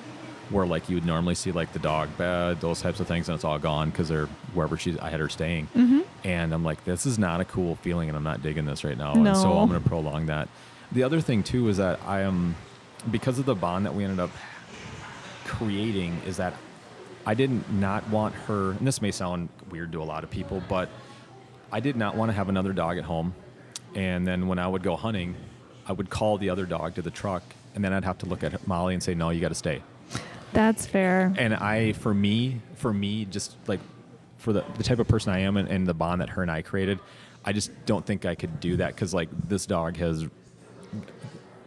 where like you would normally see like the dog bed, those types of things, and it's all gone because they're wherever I had her staying. Mm-hmm. And I'm like, this is not a cool feeling, and I'm not digging this right now. No. And so I'm going to prolong that. The other thing too is that I am, because of the bond that we ended up creating, is that I did not want her, and this may sound weird to a lot of people, but I did not want to have another dog at home. And then when I would go hunting, I would call the other dog to the truck, and then I'd have to look at Molly and say, no, you got to stay. That's fair. And for me, just like for the type of person I am and the bond that her and I created, I just don't think I could do that because like this dog has,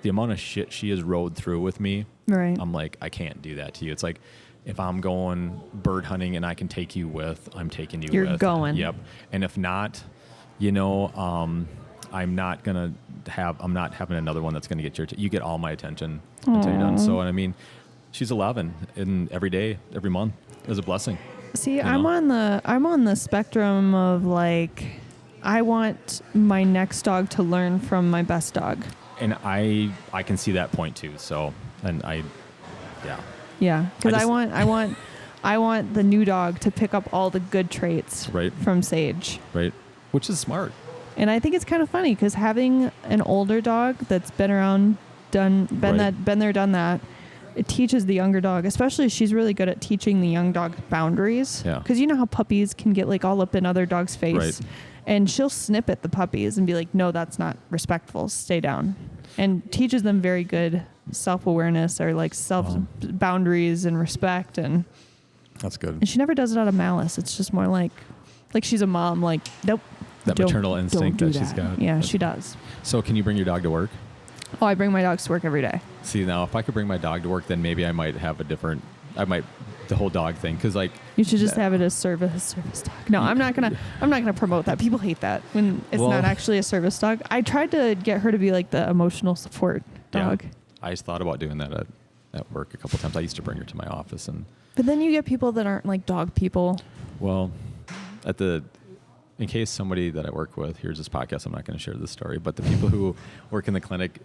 the amount of shit she has rode through with me. Right. I'm like, I can't do that to you. It's like, if I'm going bird hunting and I can take you with, I'm taking you with. You're going. Yep. And if not, you know, I'm not having another one that's going to get your, you get all my attention until you're done. So, and I mean, she's 11 and every day, every month is a blessing. See, I'm on the spectrum of like, I want my next dog to learn from my best dog. And I can see that point too. So, and yeah, because I want the new dog to pick up all the good traits from Sage. Right. Which is smart. And I think it's kind of funny because having an older dog that's been around, been there, done that, it teaches the younger dog, especially she's really good at teaching the young dog boundaries. Yeah. Because you know how puppies can get like all up in other dogs' face. Right. And she'll snip at the puppies and be like, no, that's not respectful. Stay down. And teaches them very good self-awareness or like boundaries and respect. And that's good. And she never does it out of malice. It's just more like she's a mom, like, nope. That maternal instinct that she's got. Yeah, she does. So can you bring your dog to work? Oh, I bring my dogs to work every day. See, now if I could bring my dog to work, then maybe I might have the whole dog thing. Cause like you should just have it as service dog. No, I'm not gonna promote that. People hate that when it's not actually a service dog. I tried to get her to be like the emotional support dog. Yeah, I just thought about doing that at work a couple times. I used to bring her to my office But then you get people that aren't like dog people. Well, in case somebody that I work with hears this podcast, I'm not going to share this story, but the people who work in the clinic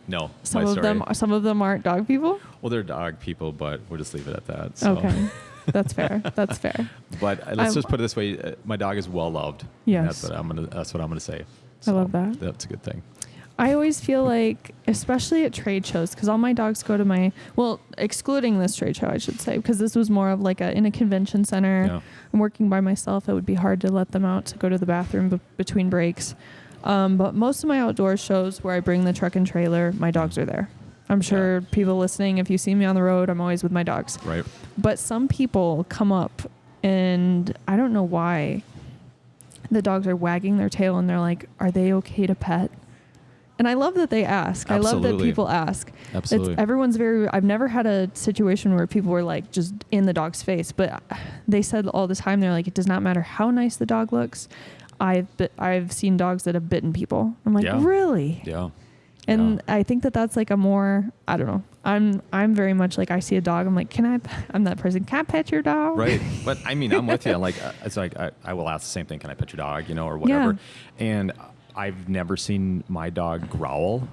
know my story. Some of them aren't dog people? Well, they're dog people, but we'll just leave it at that. So. Okay. That's fair. That's fair. But let's just put it this way. My dog is well loved. Yes. That's what I'm gonna say. So I love that. That's a good thing. I always feel like, especially at trade shows, because all my dogs go to excluding this trade show, I should say, because this was more of like in a convention center. Yeah. I'm working by myself. It would be hard to let them out to go to the bathroom between breaks. But most of my outdoor shows where I bring the truck and trailer, my dogs are there. I'm sure people listening, if you see me on the road, I'm always with my dogs. Right. But some people come up and I don't know why the dogs are wagging their tail and they're like, are they okay to pet? And I love that they ask. Absolutely. I love that people ask. Absolutely. I've never had a situation where people were like just in the dog's face, but they said all the time, they're like, it does not matter how nice the dog looks. I've seen dogs that have bitten people. I'm like, Yeah. really? Yeah. And Yeah. I think that that's like a more, I don't know. I'm very much like, I see a dog, I'm like, I'm that person. Can I pet your dog? Right. But I mean, I'm with you. Like, it's like, I will ask the same thing. Can I pet your dog? Or whatever. Yeah. And I've never seen my dog growl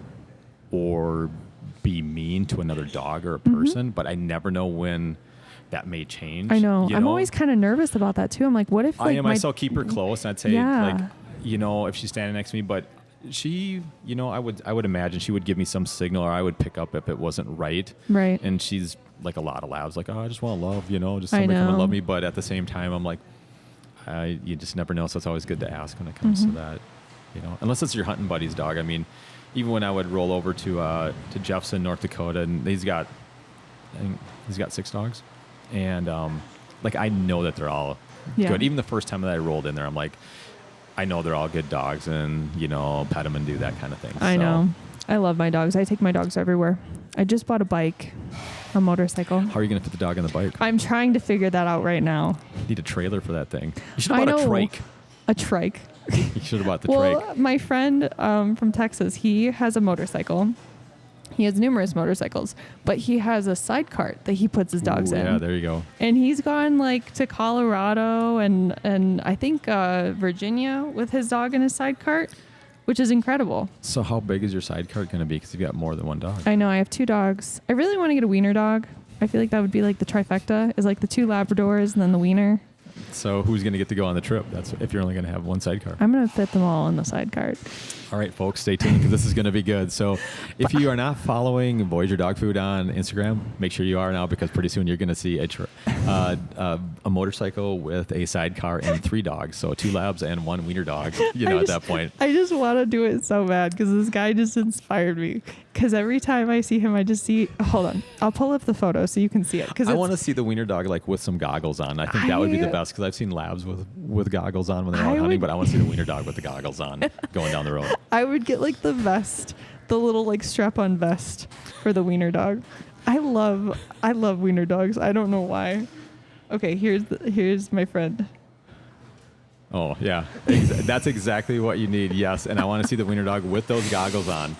or be mean to another dog or a person, but I never know when that may change. I know. I'm always kind of nervous about that too. I'm like, what if like I am myself keep her close, and I'd say Yeah. like, if she's standing next to me, but she, I would imagine she would give me some signal, or I would pick up if it wasn't right. Right. And she's like a lot of labs, like, oh, I just want love, just I somebody come and know. love me. But at the same time, I'm like, you just never know. So it's always good to ask when it comes to that, unless it's your hunting buddy's dog. I mean, even when I would roll over to Jefferson, North Dakota, and I think he's got 6 dogs. And like, I know that they're all good. Even the first time that I rolled in there, I'm like, I know they're all good dogs, and pet them and do that kind of thing. I know. I love my dogs. I take my dogs everywhere. I just bought a bike, a motorcycle. How are you going to fit the dog on the bike? I'm trying to figure that out right now. You need a trailer for that thing. You should have bought a trike. A trike. You should have bought the Well, trike. my friend from Texas, he has a motorcycle. He has numerous motorcycles, but he has a side cart that he puts his dogs in. Yeah, there you go. And he's gone like to Colorado and I think Virginia with his dog in his side cart, which is incredible. So how big is your side cart going to be? Because you've got more than one dog. I know. I have 2 dogs. I really want to get a wiener dog. I feel like that would be like the trifecta, is like the 2 Labradors and then the wiener. So who's going to get to go on the trip? That's if you're only going to have one sidecar. I'm going to fit them all in the side cart. All right, folks, stay tuned because this is going to be good. So if you are not following Voyager Dog Food on Instagram, make sure you are now, because pretty soon you're going to see a motorcycle with a sidecar and 3 dogs. So 2 labs and 1 wiener dog, at that point. I just want to do it so bad because this guy just inspired me. Because every time I see him, I just see, hold on, I'll pull up the photo so you can see it. I want to see the wiener dog like with some goggles on. I think that would be the best, because I've seen labs with goggles on when they're out hunting, but I want to see the wiener dog with the goggles on going down the road. I would get like the vest, the little like strap-on vest for the wiener dog. I love wiener dogs. I don't know why. Okay, here's my friend. Oh yeah, that's exactly what you need. Yes, and I want to see the wiener dog with those goggles on.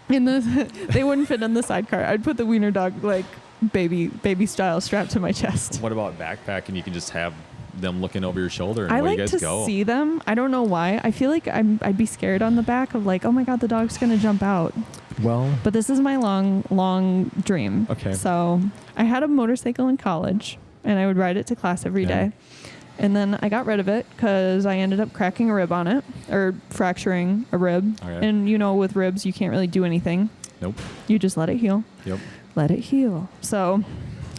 They wouldn't fit in the sidecar. I'd put the wiener dog like baby style strapped to my chest. What about backpack, and you can just have them looking over your shoulder and I where like you guys to go? see them. I don't know why. I feel like I'd be scared on the back of like, oh my God, the dog's gonna jump out. Well, But this is my long dream. Okay. So I had a motorcycle in college, and I would ride it to class every day. And then I got rid of it because I ended up cracking a rib on it, or fracturing a rib. Okay. And with ribs, you can't really do anything. Nope. You just let it heal. Yep. Let it heal. So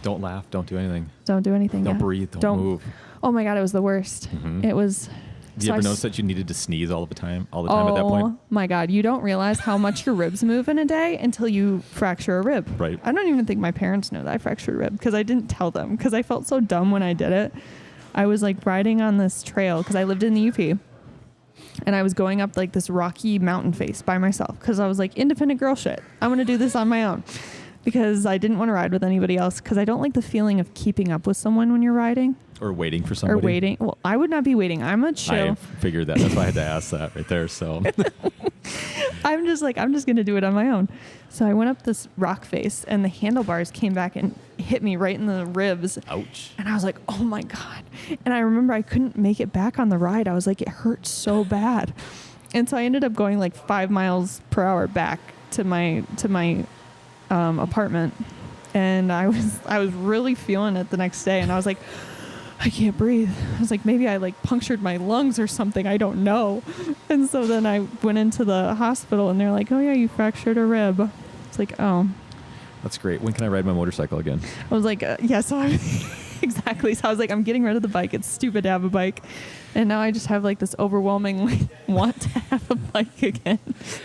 Don't laugh. Don't do anything. don't do anything. Don't yeah. breathe. Don't move. Oh my God, it was the worst. Mhm. It was. Do you so ever I notice that you needed to sneeze all the time at that point? Oh my God, you don't realize how much your ribs move in a day until you fracture a rib. Right. I don't even think my parents know that I fractured a rib because I didn't tell them, because I felt so dumb when I did it. I was like riding on this trail because I lived in the UP, and I was going up like this rocky mountain face by myself because I was like, independent girl shit. I'm going to do this on my own, because I didn't want to ride with anybody else, because I don't like the feeling of keeping up with someone when you're riding. Or waiting for somebody? Or waiting. Well, I would not be waiting. I'm a chill. I figured that. That's why I had to ask that right there. So I'm just going to do it on my own. So I went up this rock face, and the handlebars came back and hit me right in the ribs. ouch. And I was like, oh my God. And I remember I couldn't make it back on the ride. I was like, it hurt so bad. And so I ended up going like 5 miles per hour back to my apartment. And I was really feeling it the next day. And I was like, I can't breathe. I was like, maybe I like punctured my lungs or something. I don't know. And so then I went into the hospital, and they're like, oh yeah, you fractured a rib. It's like, oh. That's great. When can I ride my motorcycle again? I was like, yeah, so exactly. So I was like, I'm getting rid of the bike. It's stupid to have a bike. And now I just have like this overwhelming like, want to have a bike again.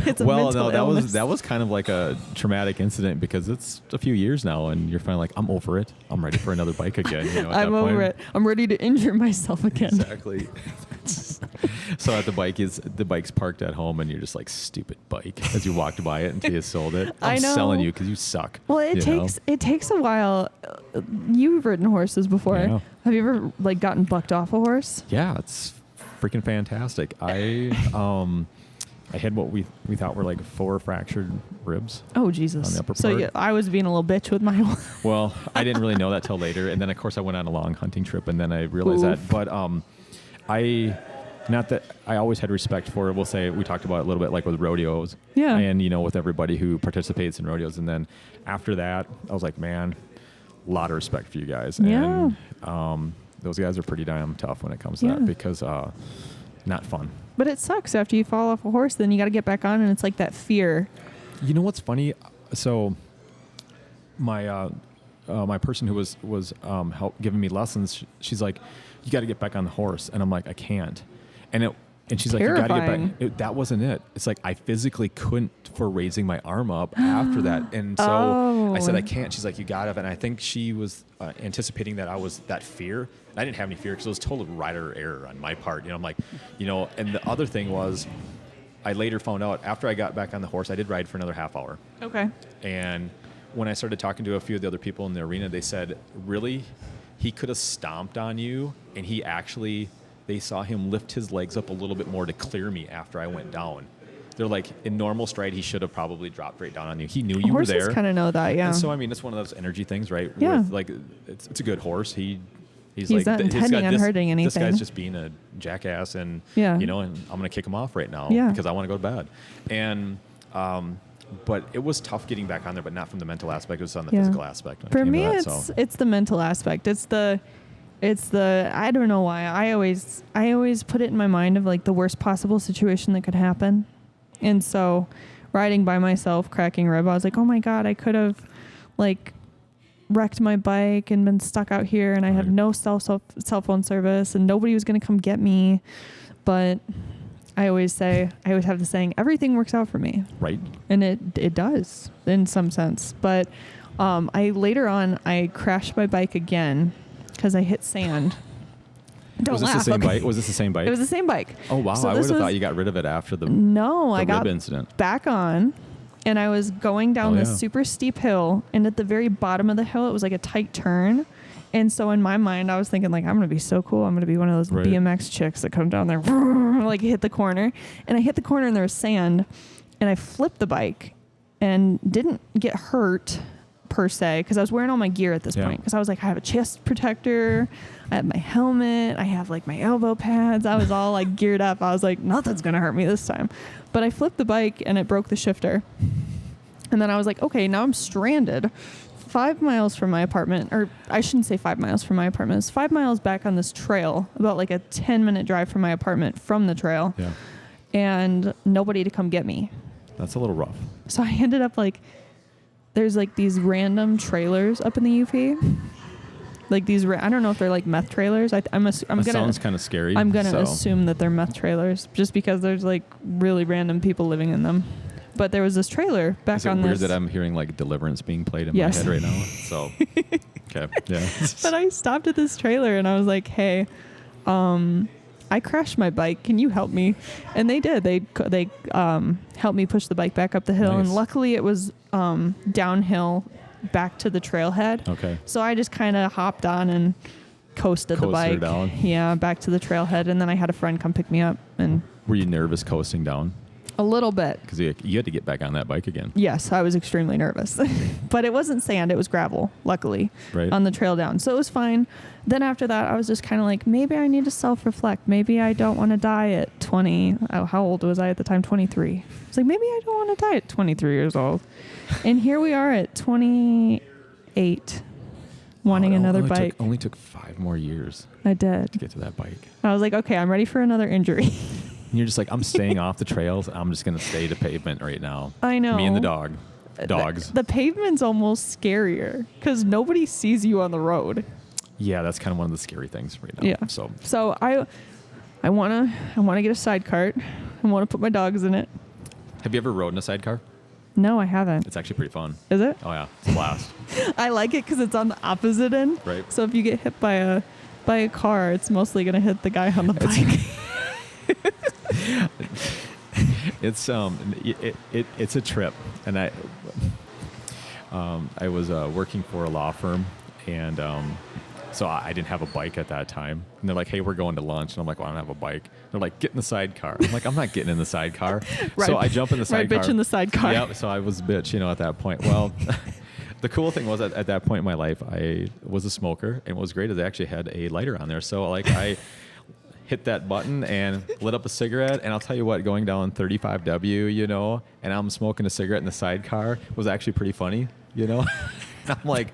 It's a mental illness. that was kind of like a traumatic incident, because it's a few years now, and you're finally like, I'm over it. I'm ready for another bike again. I'm over it. I'm ready to injure myself again. Exactly. So at the bike's parked at home, and you're just like, stupid bike, as you walked by it until you sold it. I I'm know. selling you because you suck. Well, it takes a while. You've ridden horses before. Yeah. Have you ever like gotten bucked off a horse? Yeah, it's freaking fantastic. I had what we thought were like 4 fractured ribs. Oh, Jesus. On the upper So part. yeah, I was being a little bitch with my one. Well, I didn't really know that till later, and then of course I went on a long hunting trip, and then I realized that. But not that I always had respect for it. We'll say we talked about it a little bit, like with rodeos, Yeah. and with everybody who participates in rodeos, and then after that, I was like, man, a lot of respect for you guys. Yeah. And those guys are pretty damn tough when it comes to that, because not fun. But it sucks after you fall off a horse. Then you got to get back on, and it's like that fear. You know what's funny? So my my person who was giving me lessons, she's like, you got to get back on the horse, and I'm like, I can't. And she's like, you got to get back. That wasn't it. It's like I physically couldn't for raising my arm up after that, and so I said I can't. She's like, you got to. And I think she was anticipating that I was that fear. And I didn't have any fear because it was total rider error on my part. I'm like, And the other thing was, I later found out after I got back on the horse, I did ride for another half hour. Okay. And when I started talking to a few of the other people in the arena, they said, really, he could have stomped on you, and they saw him lift his legs up a little bit more to clear me after I went down. They're like, in normal stride, he should have probably dropped right down on you. He knew you were there. Horses kind of know that, yeah. And so, it's one of those energy things, right? Yeah. With, like, it's a good horse. He's like, not intending on hurting anything. This guy's just being a jackass, and, and I'm going to kick him off right now because I want to go to bed. And, but it was tough getting back on there, but not from the mental aspect. It was on the physical aspect. For me, it's the mental aspect. It's the I don't know why. I always put it in my mind of like the worst possible situation that could happen. And so riding by myself, cracking rib, I was like, oh my God, I could have like wrecked my bike and been stuck out here, and I have no cell phone service, and nobody was going to come get me. But I always have the saying, everything works out for me. Right. And it does in some sense. But later on, I crashed my bike again because I hit sand. Don't laugh. Was this the same bike? It was the same bike. Oh, wow. So I would have thought you got rid of it after the I got rib incident. Back on, and I was going down this super steep hill, and at the very bottom of the hill, it was like a tight turn. And so in my mind, I was thinking, like, I'm going to be so cool. I'm going to be one of those BMX chicks that come down there, like hit the corner. And I hit the corner, and there was sand, and I flipped the bike and didn't get hurt per se, because I was wearing all my gear at this point, because I was like, I have a chest protector, I have my helmet, I have like my elbow pads, I was all like geared up. I was like, nothing's gonna hurt me this time. But I flipped the bike and it broke the shifter, and then I was like, okay, now I'm stranded 5 miles from my apartment, or I shouldn't say 5 miles from my apartment, it's 5 miles back on this trail, about like a 10-minute drive from my apartment from the trail, and nobody to come get me. That's a little rough. So I ended up like, there's like these random trailers up in the UP. Like these, I don't know if they're like meth trailers. Sounds kind of scary. I'm going to assume that they're meth trailers just because there's like really random people living in them. But there was this trailer back on this. Is it weird that I'm hearing like Deliverance being played in my head right now? So, okay. Yeah. But I stopped at this trailer and I was like, hey, I crashed my bike. Can you help me? And they did. They helped me push the bike back up the hill. Nice. And luckily it was downhill back to the trailhead. Okay. So I just kind of hopped on and coasted the bike. Down. Yeah, back to the trailhead. And then I had a friend come pick me up. And were you nervous coasting down? A little bit. Because you had to get back on that bike again. Yes, I was extremely nervous. But it wasn't sand, it was gravel, luckily, on the trail down. So it was fine. Then after that, I was just kind of like, maybe I need to self-reflect. Maybe I don't want to die at 20. Oh, how old was I at the time? 23. It's like, maybe I don't want to die at 23 years old. And here we are at 28, wanting another bike. Only took 5 more years. I did. To get to that bike. I was like, okay, I'm ready for another injury. And you're just like, I'm staying off the trails. I'm just going to stay to pavement right now. I know. Me and the dogs. The pavement's almost scarier because nobody sees you on the road. Yeah, that's kind of one of the scary things right now. Yeah. So I want to get a sidecar. I want to put my dogs in it. Have you ever rode in a sidecar? No, I haven't. It's actually pretty fun. Is it? Oh yeah, it's a blast. I like it because it's on the opposite end. Right. So if you get hit by a car, it's mostly going to hit the guy on the bike. It's a trip, and I was working for a law firm, and So I didn't have a bike at that time. And they're like, hey, we're going to lunch. And I'm like, well, I don't have a bike. They're like, get in the sidecar. I'm like, I'm not getting in the sidecar. Right. So I jump in the sidecar. Right, bitch in the sidecar. Yep. So I was bitch, at that point. Well, the cool thing was at that point in my life, I was a smoker. And what was great is I actually had a lighter on there. So like I hit that button and lit up a cigarette. And I'll tell you what, going down 35W, and I'm smoking a cigarette in the sidecar was actually pretty funny, I'm like,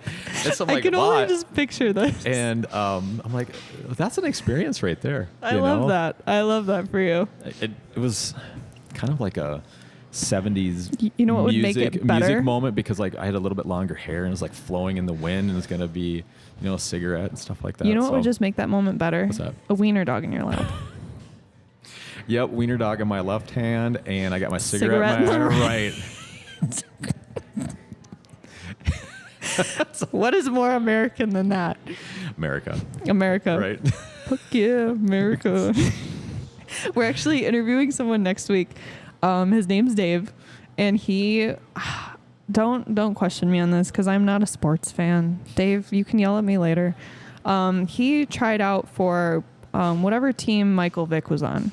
I can only just picture this. And I'm like, that's an experience right there. I love that. I love that for you. It was kind of like a 70s you know what would make it better? Music moment, because like I had a little bit longer hair and it was like flowing in the wind, and it was going to be, a cigarette and stuff like that. You know what would just make that moment better? What's that? A wiener dog in your lap. Yep, wiener dog in my left hand, and I got my cigarette in my right. What is more American than that? America. Right. Fuck yeah, America. We're actually interviewing someone next week. His name's Dave, and he don't question me on this because I'm not a sports fan. Dave, you can yell at me later. He tried out for whatever team Michael Vick was on.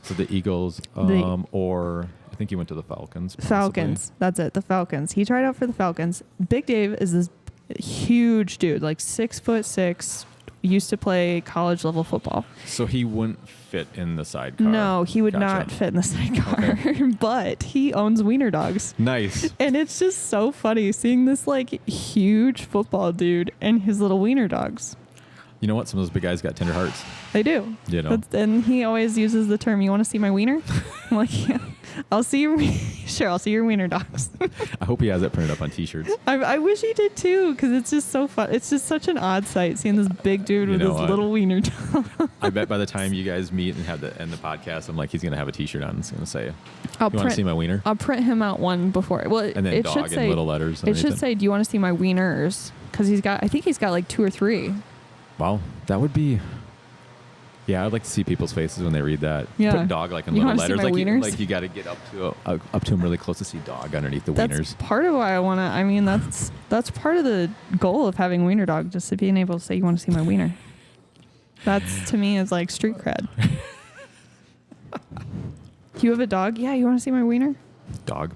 So the Eagles, or I think he went to the Falcons. Possibly. Falcons. That's it. The Falcons. He tried out for the Falcons. Big Dave is this huge dude, like 6'6", used to play college level football. So he wouldn't fit in the sidecar. No, he would not fit in the sidecar. Okay. But he owns wiener dogs. Nice. And it's just so funny seeing this like huge football dude and his little wiener dogs. You know what? Some of those big guys got tender hearts. They do. And he always uses the term, "You want to see my wiener?" I'm like, yeah. I'll see your wiener dogs. I hope he has it printed up on T-shirts. I wish he did too, because it's just so fun. It's just such an odd sight seeing this big dude with his little wiener dog. I bet by the time you guys meet and end the podcast, I'm like, he's gonna have a T-shirt on. It's gonna say, "You want to see my wiener?" I'll print him out one before. Well, and then it dog should say in little letters. It should say, "Do you want to see my wieners?" Because I think he's got like 2 or 3. Wow, that would be. Yeah, I'd like to see people's faces when they read that. Yeah. Put dog like in You little wanna see letters. my Like you got to get up to him really close to see dog underneath the wieners. That's part of why I want to. I mean, that's part of the goal of having wiener dog, just to being able to say, "You want to see my wiener." That's to me is like street cred. You have a dog? Yeah, you want to see my wiener? Dog.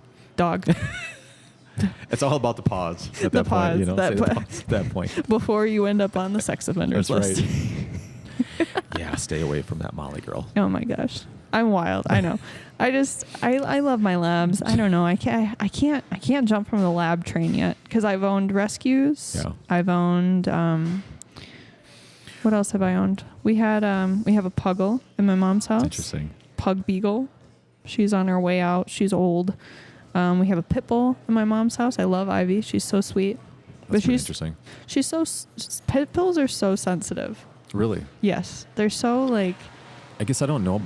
It's all about the pause at that point. At that point. Before you end up on the sex offenders list. Right. Yeah, stay away from that Molly girl. Oh my gosh, I'm wild. I know. I love my labs. I don't know. I can't jump from the lab train yet because I've owned rescues. Yeah. I've owned. What else have I owned? We have a puggle in my mom's house. Interesting. Pug beagle. She's on her way out. She's old. We have a pit bull in my mom's house. I love Ivy. She's so sweet. That's interesting. She's so. Pit bulls are so sensitive. Really? Yes, they're so like. I guess I don't know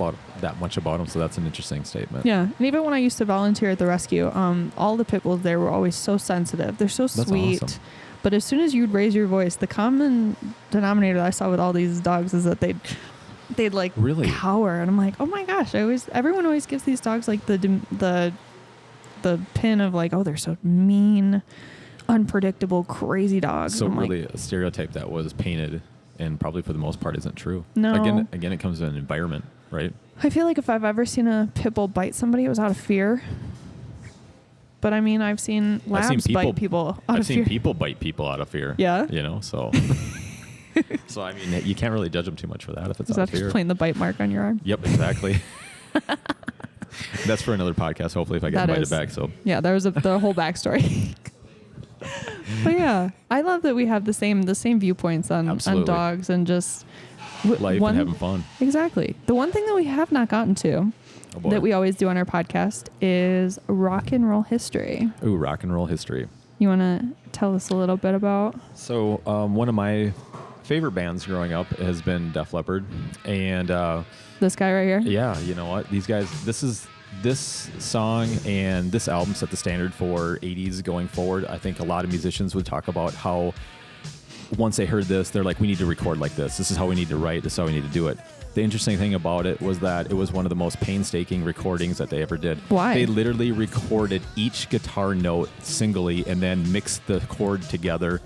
that much about them, so that's an interesting statement. Yeah, and even when I used to volunteer at the rescue, all the pit bulls there were always so sensitive. They're so sweet. Awesome. But as soon as you'd raise your voice, the common denominator that I saw with all these dogs is that they'd like really cower, and I'm like, oh my gosh! Everyone always gives these dogs like the pin of like, oh, they're so mean, unpredictable, crazy dogs. So really, a stereotype that was painted and probably for the most part isn't true. No. Again, it comes to an environment, right? I feel like if I've ever seen a pit bull bite somebody, it was out of fear. But I mean, I've seen labs bite people out of fear. I've seen people bite people out of fear. Yeah. So. So, I mean, you can't really judge them too much for that if it's out of fear. Just plain the bite mark on your arm? Yep, exactly. That's for another podcast, hopefully, if I get invited back. So yeah, there was the whole backstory. But yeah, I love that we have the same viewpoints on dogs and just life and having fun. Exactly. The one thing that we have not gotten to that we always do on our podcast is rock and roll history. Ooh, rock and roll history. You want to tell us a little bit about? So one of my favorite bands growing up has been Def Leppard, and this guy right here. Yeah, you know what? These guys. This song and this album set the standard for 80s going forward. I think a lot of musicians would talk about how once they heard this, they're like, we need to record like this. This is how we need to write. This is how we need to do it. The interesting thing about it was that it was one of the most painstaking recordings that they ever did. Why? They literally recorded each guitar note singly and then mixed the chord together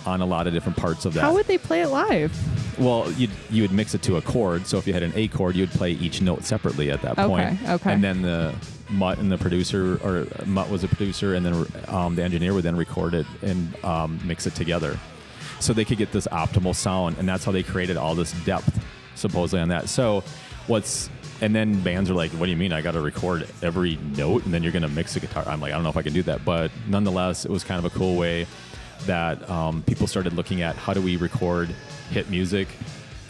on a lot of different parts of that. How would they play it live? Well, you would mix it to a chord. So if you had an A chord, you'd play each note separately at that point. Okay. And then the Mutt and the producer, or Mutt was a producer, and then the engineer would then record it and mix it together, so they could get this optimal sound. And that's how they created all this depth, supposedly, on that. So and then bands are like, what do you mean I got to record every note and then you're going to mix the guitar? I'm like, I don't know if I can do that. But nonetheless, it was kind of a cool way that people started looking at how do we record hit music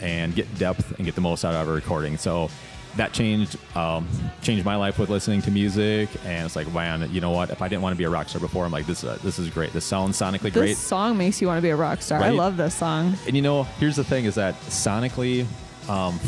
and get depth and get the most out of our recording. So that changed my life with listening to music. And it's like, man, you know what? If I didn't want to be a rock star before, I'm like, this is great. This sounds sonically great. This song makes you want to be a rock star. Right? I love this song. And here's the thing is that sonically,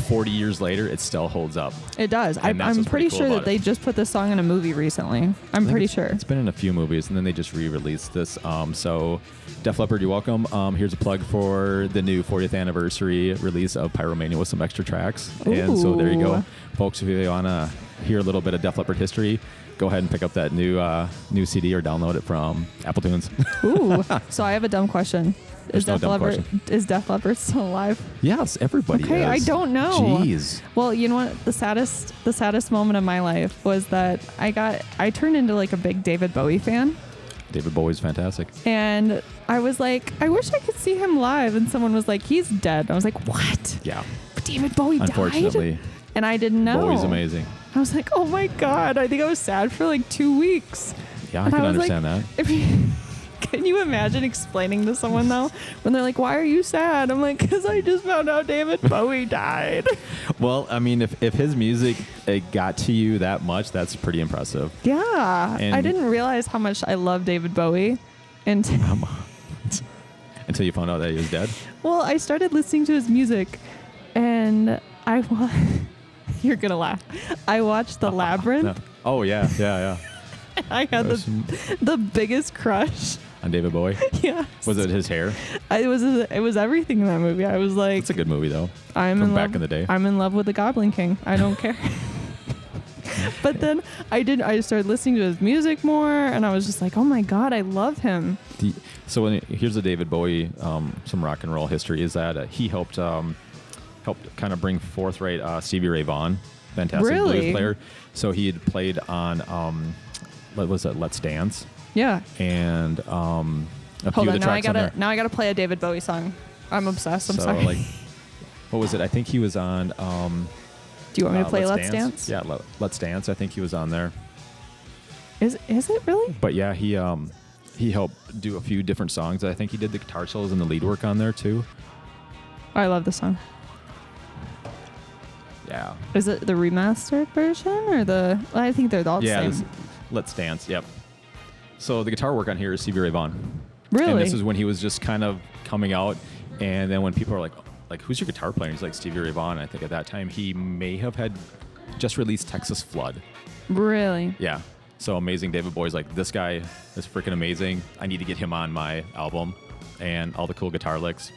40 years later, it still holds up. It does. I'm pretty sure that they just put this song in a movie recently. I'm pretty sure. It's been in a few movies, and then they just re-released this. So, Def Leppard, you're welcome. Here's a plug for the new 40th anniversary release of Pyromania with some extra tracks. Ooh. And so there you go. Folks, if you want to hear a little bit of Def Leppard history, go ahead and pick up that new CD or download it from Apple Tunes. Ooh. So I have a dumb question. Is Def Leppard still alive? Yes, everybody is. Okay, I don't know. Jeez. Well, you know what? The saddest moment of my life was that I turned into like a big David Bowie fan. David Bowie's fantastic. And I was like, I wish I could see him live. And someone was like, he's dead. And I was like, what? Yeah. David Bowie died? Unfortunately. And I didn't know. Bowie's amazing. I was like, oh my God. I think I was sad for like 2 weeks. Yeah, I can understand that. Can you imagine explaining to someone, though, when they're like, why are you sad? I'm like, because I just found out David Bowie died. Well, I mean, if his music got to you that much, that's pretty impressive. Yeah. And I didn't realize how much I love David Bowie until you found out that he was dead? Well, I started listening to his music, and you're going to laugh. I watched The Labyrinth. No. Oh, yeah. I had the biggest crush on David Bowie? Yeah. Was it his hair? It was everything in that movie. I was like, it's a good movie though. From back in the day. I'm in love with the Goblin King. I don't care. But then I started listening to his music more, and I was just like, oh my God, I love him. Here's the David Bowie, some rock and roll history, is that he helped kind of bring forth Stevie Ray Vaughan, fantastic blues player. So he had played on what was it, Let's Dance? Yeah. And a few Hold of on, the tracks on there. now I gotta play a David Bowie song. I'm obsessed. I'm sorry. Like, what was it? I think he was on. Do you want me to play Let's Dance? Yeah, Let's Dance. I think he was on there. Is it really? But yeah, he helped do a few different songs. I think he did the guitar solos and the lead work on there too. I love the song. Yeah. Is it the remastered version or the? I think they're all the same. Let's Dance. Yep. So the guitar work on here is Stevie Ray Vaughan. Really? And this is when he was just kind of coming out, and then when people are like, who's your guitar player? He's like, Stevie Ray Vaughan. I think at that time he may have had just released Texas Flood. Really? Yeah. So amazing. David Bowie's like, this guy is freaking amazing. I need to get him on my album, and all the cool guitar licks.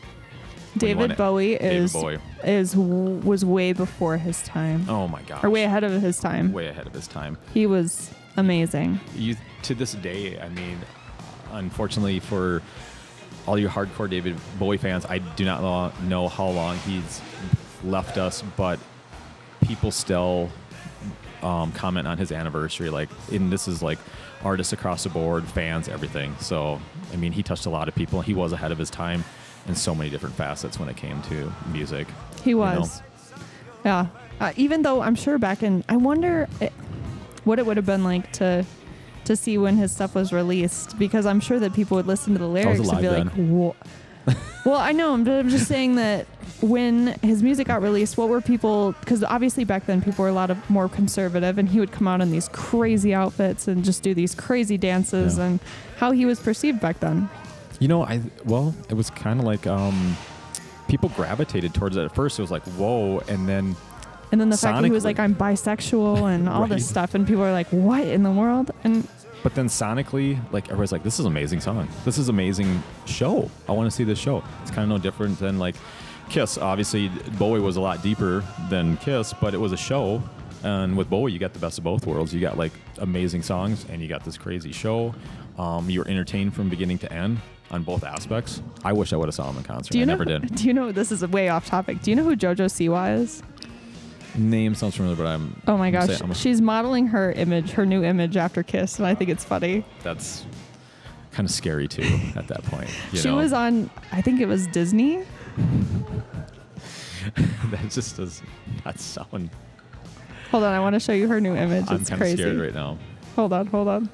David Bowie was way before his time. Oh my gosh. Or way ahead of his time. Way ahead of his time. He was amazing. To this day, I mean, unfortunately for all you hardcore David Bowie fans, I do not know how long he's left us, but people still comment on his anniversary. And this is like artists across the board, fans, everything. So, I mean, he touched a lot of people. He was ahead of his time in so many different facets when it came to music. He was. Yeah. Even though I'm sure I wonder what it would have been like to see when his stuff was released, because I'm sure that people would listen to the lyrics and be like, whoa. Well, I know, but I'm just saying that when his music got released, what were people, because obviously back then people were a lot more conservative, and he would come out in these crazy outfits and just do these crazy dances, and how he was perceived back then. It was kind of like people gravitated towards it at first. It was like, whoa, and then the fact that he was like, I'm bisexual and all this stuff, and people are like, what in the world? But then sonically, like, everybody's like, this is an amazing song. This is an amazing show. I want to see this show. It's kind of no different than like Kiss. Obviously, Bowie was a lot deeper than Kiss, but it was a show. And with Bowie, you got the best of both worlds. You got like amazing songs, and you got this crazy show. You were entertained from beginning to end. on both aspects. I wish I would have saw him in concert. I never did. Do you know, this is way off topic. Do you know who JoJo Siwa is? Name sounds familiar, but I'm... Oh my gosh. She's modeling her new image after Kiss, and I think it's funny. That's kind of scary too at that point. She was on, I think it was Disney. That just does not sound... Hold on, I want to show you her new image. I'm it's kind crazy. of scared right now. Hold on.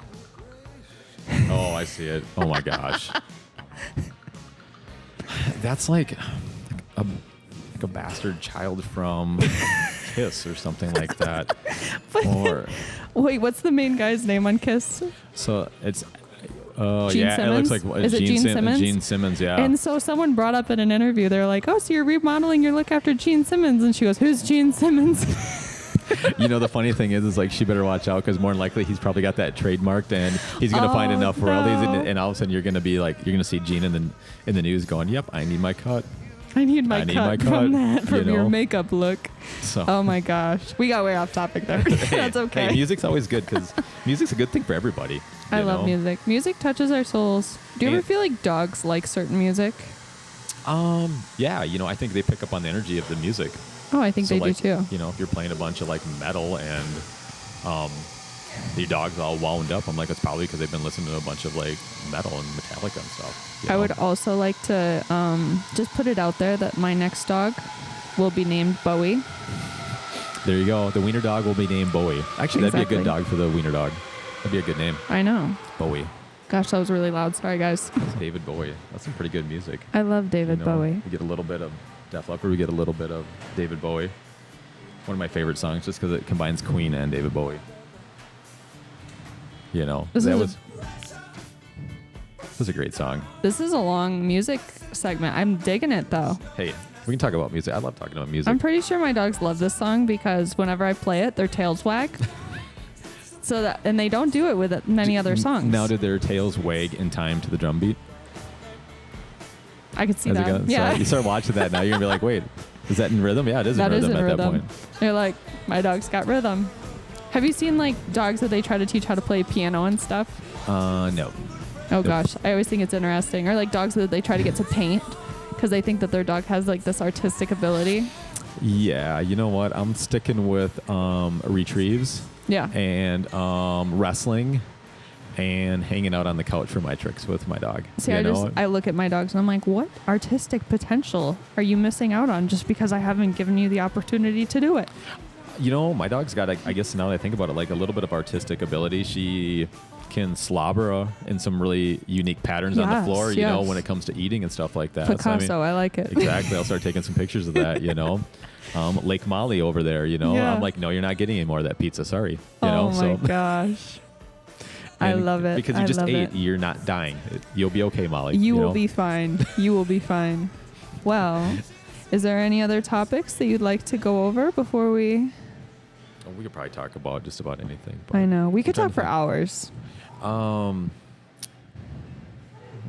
Oh, I see it. Oh my gosh. That's like a bastard child from Kiss or something like that. Wait, what's the main guy's name on Kiss? So it's Gene Simmons? It looks like is it Gene Simmons? Gene Simmons, yeah. And so someone brought up in an interview, they're like, "Oh, so you're remodeling your look after Gene Simmons?" And she goes, "Who's Gene Simmons?" You know, the funny thing is like she better watch out because more than likely he's probably got that trademarked and he's going to find enough royalties and all of a sudden you're going to see Gene in the news going, "Yep, I need my cut. I need my cut from your makeup look." So. Oh my gosh, we got way off topic there. That's okay. Hey, music's always good because music's a good thing for everybody. I love music. Music touches our souls. Do you ever feel like dogs like certain music? Yeah, I think they pick up on the energy of the music. Oh, I think they do too. If you're playing a bunch of like metal and your dog's all wound up, I'm like, it's probably because they've been listening to a bunch of like metal and Metallica and stuff. I would also like to just put it out there that my next dog will be named Bowie. There you go. The wiener dog will be named Bowie. Actually, That'd be a good dog for the wiener dog. That'd be a good name. I know. Bowie. Gosh, that was really loud. Sorry, guys. That's David Bowie. That's some pretty good music. I love David Bowie. We get a little bit of Def Leppard. We get a little bit of David Bowie. One of my favorite songs just because it combines Queen and David Bowie. This was a great song. This is a long music segment. I'm digging it, though. Hey, we can talk about music. I love talking about music. I'm pretty sure my dogs love this song because whenever I play it, their tails wag. And they don't do it with many other songs. Now, did their tails wag in time to the drum beat? I could see that. Yeah. So you start watching that now, you're going to be like, wait, is that in rhythm? Yeah, it is in rhythm at that point. They're like, my dog's got rhythm. Have you seen like dogs that they try to teach how to play piano and stuff? No. Oh gosh, I always think it's interesting. Or like dogs that they try to get to paint because they think that their dog has like this artistic ability. Yeah, you know what? I'm sticking with retrieves. Yeah. And wrestling and hanging out on the couch for my tricks with my dog. See, I look at my dogs and I'm like, what artistic potential are you missing out on just because I haven't given you the opportunity to do it? My dog's got, I guess now that I think about it, like a little bit of artistic ability. She can slobber in some really unique patterns on the floor, when it comes to eating and stuff like that. Picasso, so, I like it. Exactly. I'll start taking some pictures of that, Lake Molly over there, Yeah. I'm like, no, you're not getting any more of that pizza. Sorry. Oh my gosh. I love it. Because you just ate, you're not dying. You'll be okay, Molly. You will be fine. You will be fine. Well, is there any other topics that you'd like to go over before we... We could probably talk about just about anything. I know. We could talk for hours.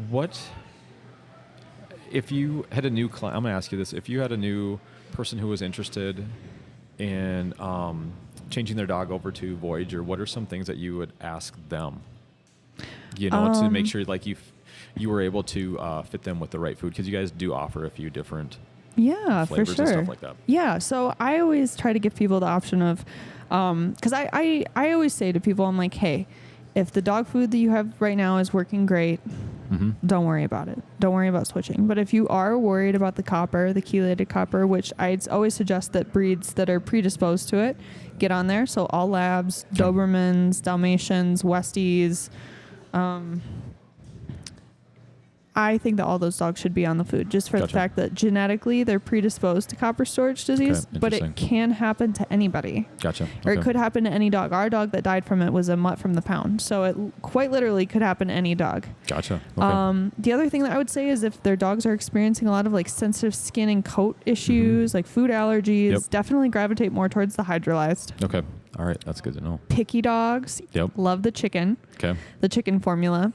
What if you had a new client? I'm going to ask you this. If you had a new person who was interested in changing their dog over to Voyager, what are some things that you would ask them? To make sure like you were able to fit them with the right food, because you guys do offer a few different flavors for sure. and stuff like that. Yeah, so I always try to give people the option of, because I always say to people, I'm like, hey, if the dog food that you have right now is working great, don't worry about it. Don't worry about switching. But if you are worried about the chelated copper, which I'd always suggest that breeds that are predisposed to it, get on there. So all labs, Dobermans, Dalmatians, Westies, I think that all those dogs should be on the food just for the fact that genetically they're predisposed to copper storage disease, but it can happen to anybody. Gotcha. Or it could happen to any dog. Our dog that died from it was a mutt from the pound. So it quite literally could happen to any dog. Gotcha. Okay. The other thing that I would say is if their dogs are experiencing a lot of like sensitive skin and coat issues, like food allergies, definitely gravitate more towards the hydrolyzed. Okay. All right. That's good to know. Picky dogs. Love the chicken. Okay. The chicken formula.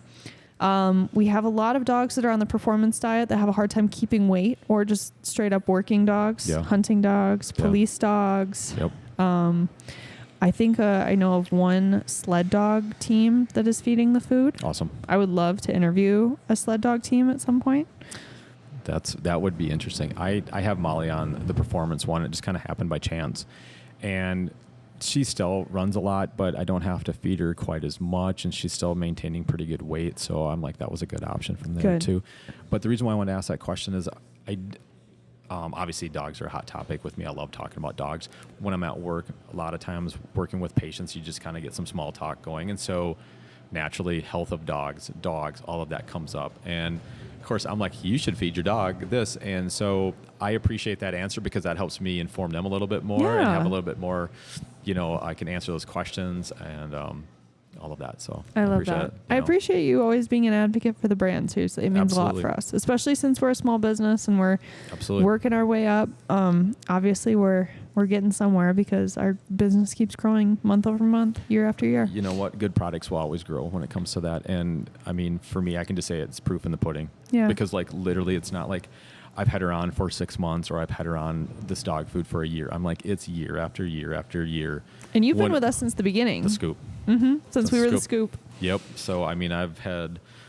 We have a lot of dogs that are on the performance diet that have a hard time keeping weight, or just straight up working dogs, hunting dogs, police dogs. I think I know of one sled dog team that is feeding the food. Awesome. I would love to interview a sled dog team at some point. That would be interesting. I have Molly on the performance one. It just kind of happened by chance. And she still runs a lot, but I don't have to feed her quite as much, and she's still maintaining pretty good weight. So I'm like, that was a good option from there too. But the reason why I wanted to ask that question is obviously dogs are a hot topic with me. I love talking about dogs. When I'm at work, a lot of times working with patients, you just kind of get some small talk going. And so naturally, health of dogs, all of that comes up. And of course, I'm like, you should feed your dog this. And so I appreciate that answer because that helps me inform them a little bit more and have a little bit more, I can answer those questions and all of that. So I love that. I appreciate you always being an advocate for the brand. Seriously, it means a lot for us, especially since we're a small business and we're working our way up. Obviously, we're getting somewhere because our business keeps growing month over month, year after year. You know what? Good products will always grow when it comes to that. And I mean, for me, I can just say it's proof in the pudding. Yeah. Because like literally, it's not like I've had her on for 6 months or I've had her on this dog food for a year. I'm like, it's year after year after year. And you've been with us since the beginning. The scoop. Mm-hmm. Since we were the scoop. Yep. So, I mean, I've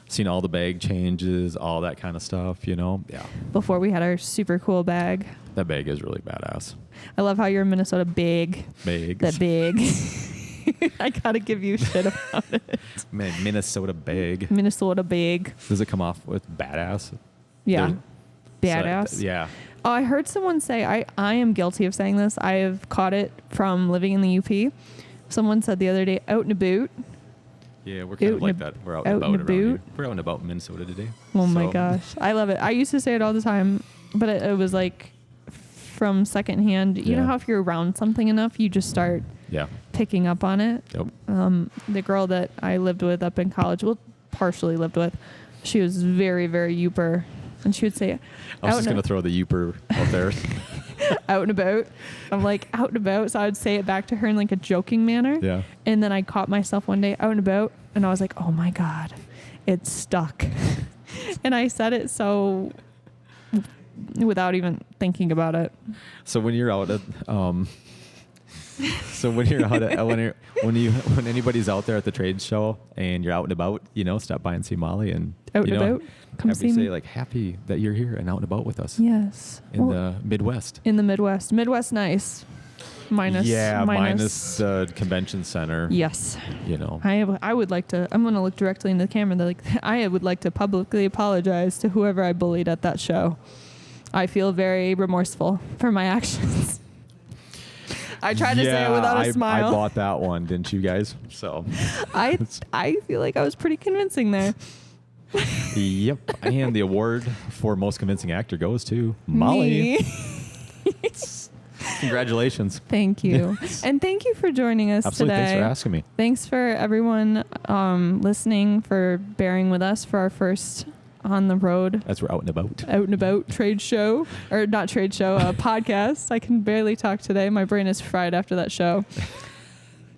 seen all the bag changes, all that kind of stuff, Yeah. Before we had our super cool bag. That bag is really badass. I love how you're in Minnesota big. Bags. That big. I got to give you shit about it. Man, Minnesota bag. Minnesota big. Does it come off with badass? Yeah. Badass. So, yeah. Oh, I heard someone say, I am guilty of saying this. I have caught it from living in the UP. Someone said the other day, out and about. Yeah, we're kind of like that. We're out and about around here. We're out and about Minnesota today. Oh my gosh. I love it. I used to say it all the time, but it was like from secondhand. You know how if you're around something enough, you just start picking up on it? Yep. The girl that I lived with up in college, partially lived with, she was very, very Youper. And she would say, I was just going to throw the Youper out there. Out and about. I'm like, out and about. So I would say it back to her in like a joking manner. Yeah. And then I caught myself one day out and about. And I was like, oh my God, it's stuck. And I said it so without even thinking about it. So when you're out at, when anybody's out there at the trade show and you're out and about, stop by and see Molly and out and about. Come see me. Say like happy that you're here and out and about with us. Yes. In the Midwest. In the Midwest. Midwest nice. Minus the convention center. Yes. I would like to, I'm going to look directly into the camera. I would like to publicly apologize to whoever I bullied at that show. I feel very remorseful for my actions. I tried to say it without a smile. I bought that one, didn't you guys? So I feel like I was pretty convincing there. Yep. And the award for most convincing actor goes to Molly. Congratulations. Thank you. And thank you for joining us Absolutely. today. Thanks for asking me. Thanks for everyone listening, for bearing with us for our first on the road. As we're out and about. Out and about trade show. Or not trade show, podcast. I can barely talk today. My brain is fried after that show.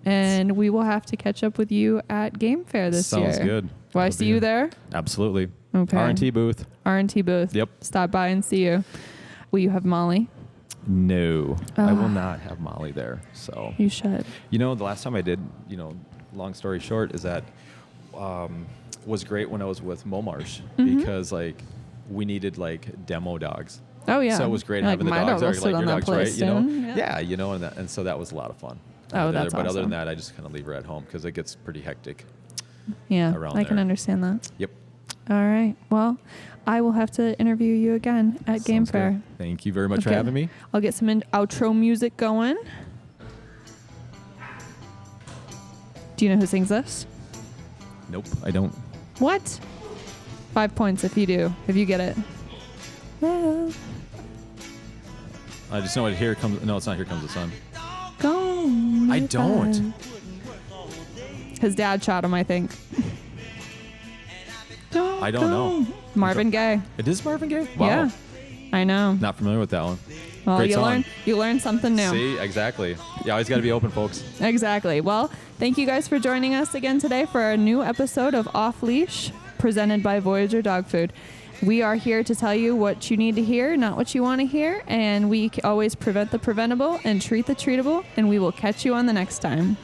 And we will have to catch up with you at Game Fair this year. Sounds good. Will I see you there? Absolutely. Okay. R&T booth. R&T booth. Yep. Stop by and see you. Will you have Molly? No. I will not have Molly there. So you should. The last time I did, long story short, is that was great when I was with Momarsh because we needed demo dogs. Oh yeah. So it was great having the dogs there, your dogs, right? Yeah, and so that was a lot of fun. Oh, that's But awesome. Other than that, I just kind of leave her at home because it gets pretty hectic. Yeah, I can understand that. Yep. All right. Well, I will have to interview you again at Game Fair. Good. Thank you very much for having me. I'll get some outro music going. Do you know who sings this? Nope, I don't. What? 5 points if you do. If you get it. Yeah. I just know it. Here comes. No, it's not. Here Comes the Sun. Go. I don't. His dad shot him, I think. I don't know. Marvin Gaye. It is Marvin Gaye? Wow. Yeah. I know. Not familiar with that one. Well, Great song. You learn something new. See, exactly. You always got to be open, folks. Exactly. Well, thank you guys for joining us again today for a new episode of Off Leash, presented by Voyager Dog Food. We are here to tell you what you need to hear, not what you want to hear, and we always prevent the preventable and treat the treatable, and we will catch you on the next time.